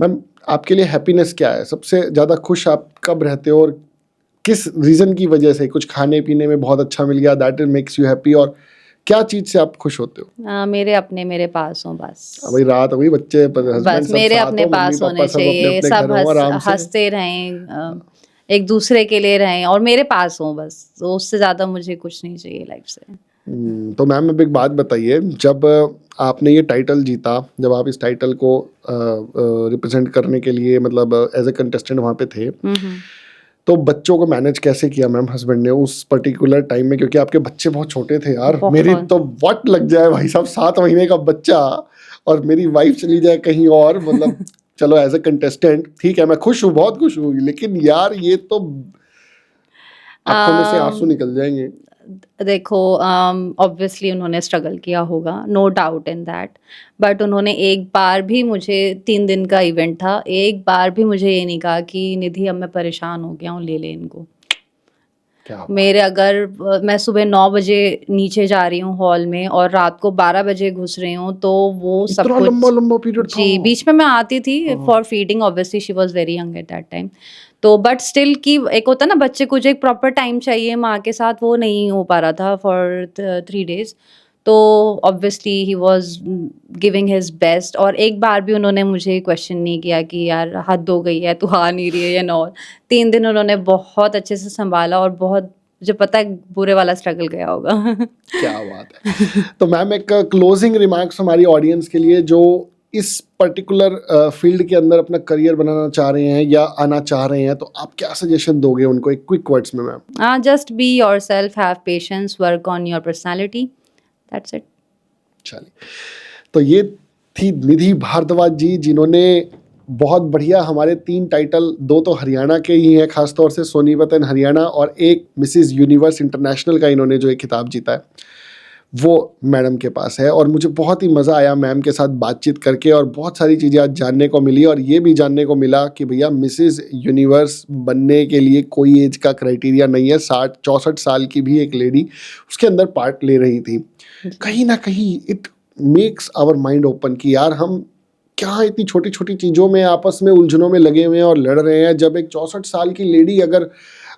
मैम, आपके लिए हैप्पीनेस क्या है? सबसे ज्यादा खुश आप कब रहते हो, और किस रीजन की वजह से? कुछ खाने पीने में बहुत अच्छा मिल गया, दैट मेक्स यू हैप्पी, और क्या चीज से आप खुश होते हो? मेरे अपने मेरे पास हों बस। भाई रात हो गई, बच्चे, हस्बैंड बस सब मेरे साथ अपने हो, मम्मी पास पापा होने सब अपने चाहिए, अपने सब घर हो, आराम से। हँसते रहें, एक दूसरे के लिए रहें और मेरे पास हों बस। तो उससे ज़्यादा मुझे कुछ नहीं चाहिए लाइफ से। तो मैम, अब एक बात बताइए, जब आपने ये टाइटल जीता, जब आप इस टाइटल को रिप्रेजेंट करने के लिए मतलब एज ए कंटेस्टेंट वहाँ पे थे, तो बच्चों को मैनेज कैसे किया मैम हस्बैंड ने उस पर्टिकुलर टाइम में? क्योंकि आपके बच्चे बहुत छोटे थे यार। मेरी बहुत। तो वट लग जाए भाई साहब, 7 महीने का बच्चा, और मेरी वाइफ चली जाए कहीं और, मतलब चलो एज ए कंटेस्टेंट ठीक है, मैं खुश हूँ, बहुत खुश हूँ, लेकिन यार ये तो आंखों में से आंसू निकल जाएंगे। देखो, ऑब्वियसली उन्होंने स्ट्रगल किया होगा, no doubt in that. But उन्होंने एक बार भी मुझे, 3 दिन का इवेंट था, एक बार भी मुझे ये नहीं कहा कि निधि अब मैं परेशान हो गया हूँ, ले ले इनको। क्या मेरे अगर मैं सुबह 9 बजे नीचे जा रही हूँ हॉल में और रात को 12 बजे घुस रही हूँ, तो वो सब इतना कुछ। लंबा लंबा पीरियड था? जी, बीच में मैं आती थी for feeding, obviously she was very young eight that time. तो बट स्टिल कि एक होता है ना बच्चे को जो एक प्रॉपर टाइम चाहिए माँ के साथ, वो नहीं हो पा रहा था फॉर 3 डेज। तो obviously he was giving his best, और एक बार भी उन्होंने मुझे क्वेश्चन नहीं किया कि यार हद हो गई है, तू आ नहीं रही है या नॉट। 3 दिन उन्होंने बहुत अच्छे से संभाला, और बहुत, मुझे पता है बुरे वाला स्ट्रगल गया होगा। क्या बात है। तो मैम, एक क्लोजिंग रिमार्क्स हमारी ऑडियंस के लिए जो इस पर्टिकुलर फील्ड के अंदर अपना करियर बनाना चाह रहे हैं या आना चाह रहे हैं, तो आप क्या सजेशन दोगे उनको एक क्विक वर्ड्स में ma'am? Just be yourself, have patience, work on your personality, that's it. चलिए, तो ये थी निधि भारद्वाज जी, जिन्होंने बहुत बढ़िया हमारे 3 टाइटल, 2 तो हरियाणा के ही हैं, खासतौर से सोनीपत एंड हरियाणा, और एक मिसेस यूनिवर्स इंटरनेशनल का इन्होंने जो एक खिताब जीता है। वो मैडम के पास है। और मुझे बहुत ही मज़ा आया मैम के साथ बातचीत करके, और बहुत सारी चीज़ें आज जानने को मिली, और ये भी जानने को मिला कि भैया मिसेस यूनिवर्स बनने के लिए कोई एज का क्राइटेरिया नहीं है। 64 साल की भी एक लेडी उसके अंदर पार्ट ले रही थी। कहीं ना कहीं it makes our mind open कि यार हम क्या इतनी छोटी छोटी चीज़ों में आपस में उलझनों में लगे हुए हैं और लड़ रहे हैं, जब एक 64 साल की लेडी अगर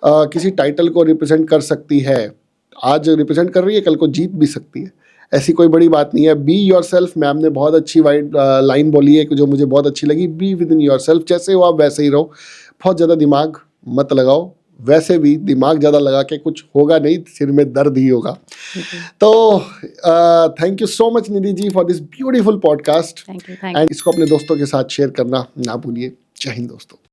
किसी टाइटल को रिप्रेजेंट कर सकती है, आज रिप्रेजेंट कर रही है, कल को जीत भी सकती है। ऐसी कोई बड़ी बात नहीं है। बी योर सेल्फ, मैम ने बहुत अच्छी वाइड लाइन बोली है जो मुझे बहुत अच्छी लगी। Be with in your self, जैसे हो आप वैसे ही रहो, बहुत ज़्यादा दिमाग मत लगाओ। वैसे भी दिमाग ज़्यादा लगा के कुछ होगा नहीं, सिर में दर्द ही होगा। तो thank you so much Nidhi ji for this beautiful podcast, thank you. And इसको अपने दोस्तों के साथ शेयर करना ना भूलिए। जय हिंद दोस्तों।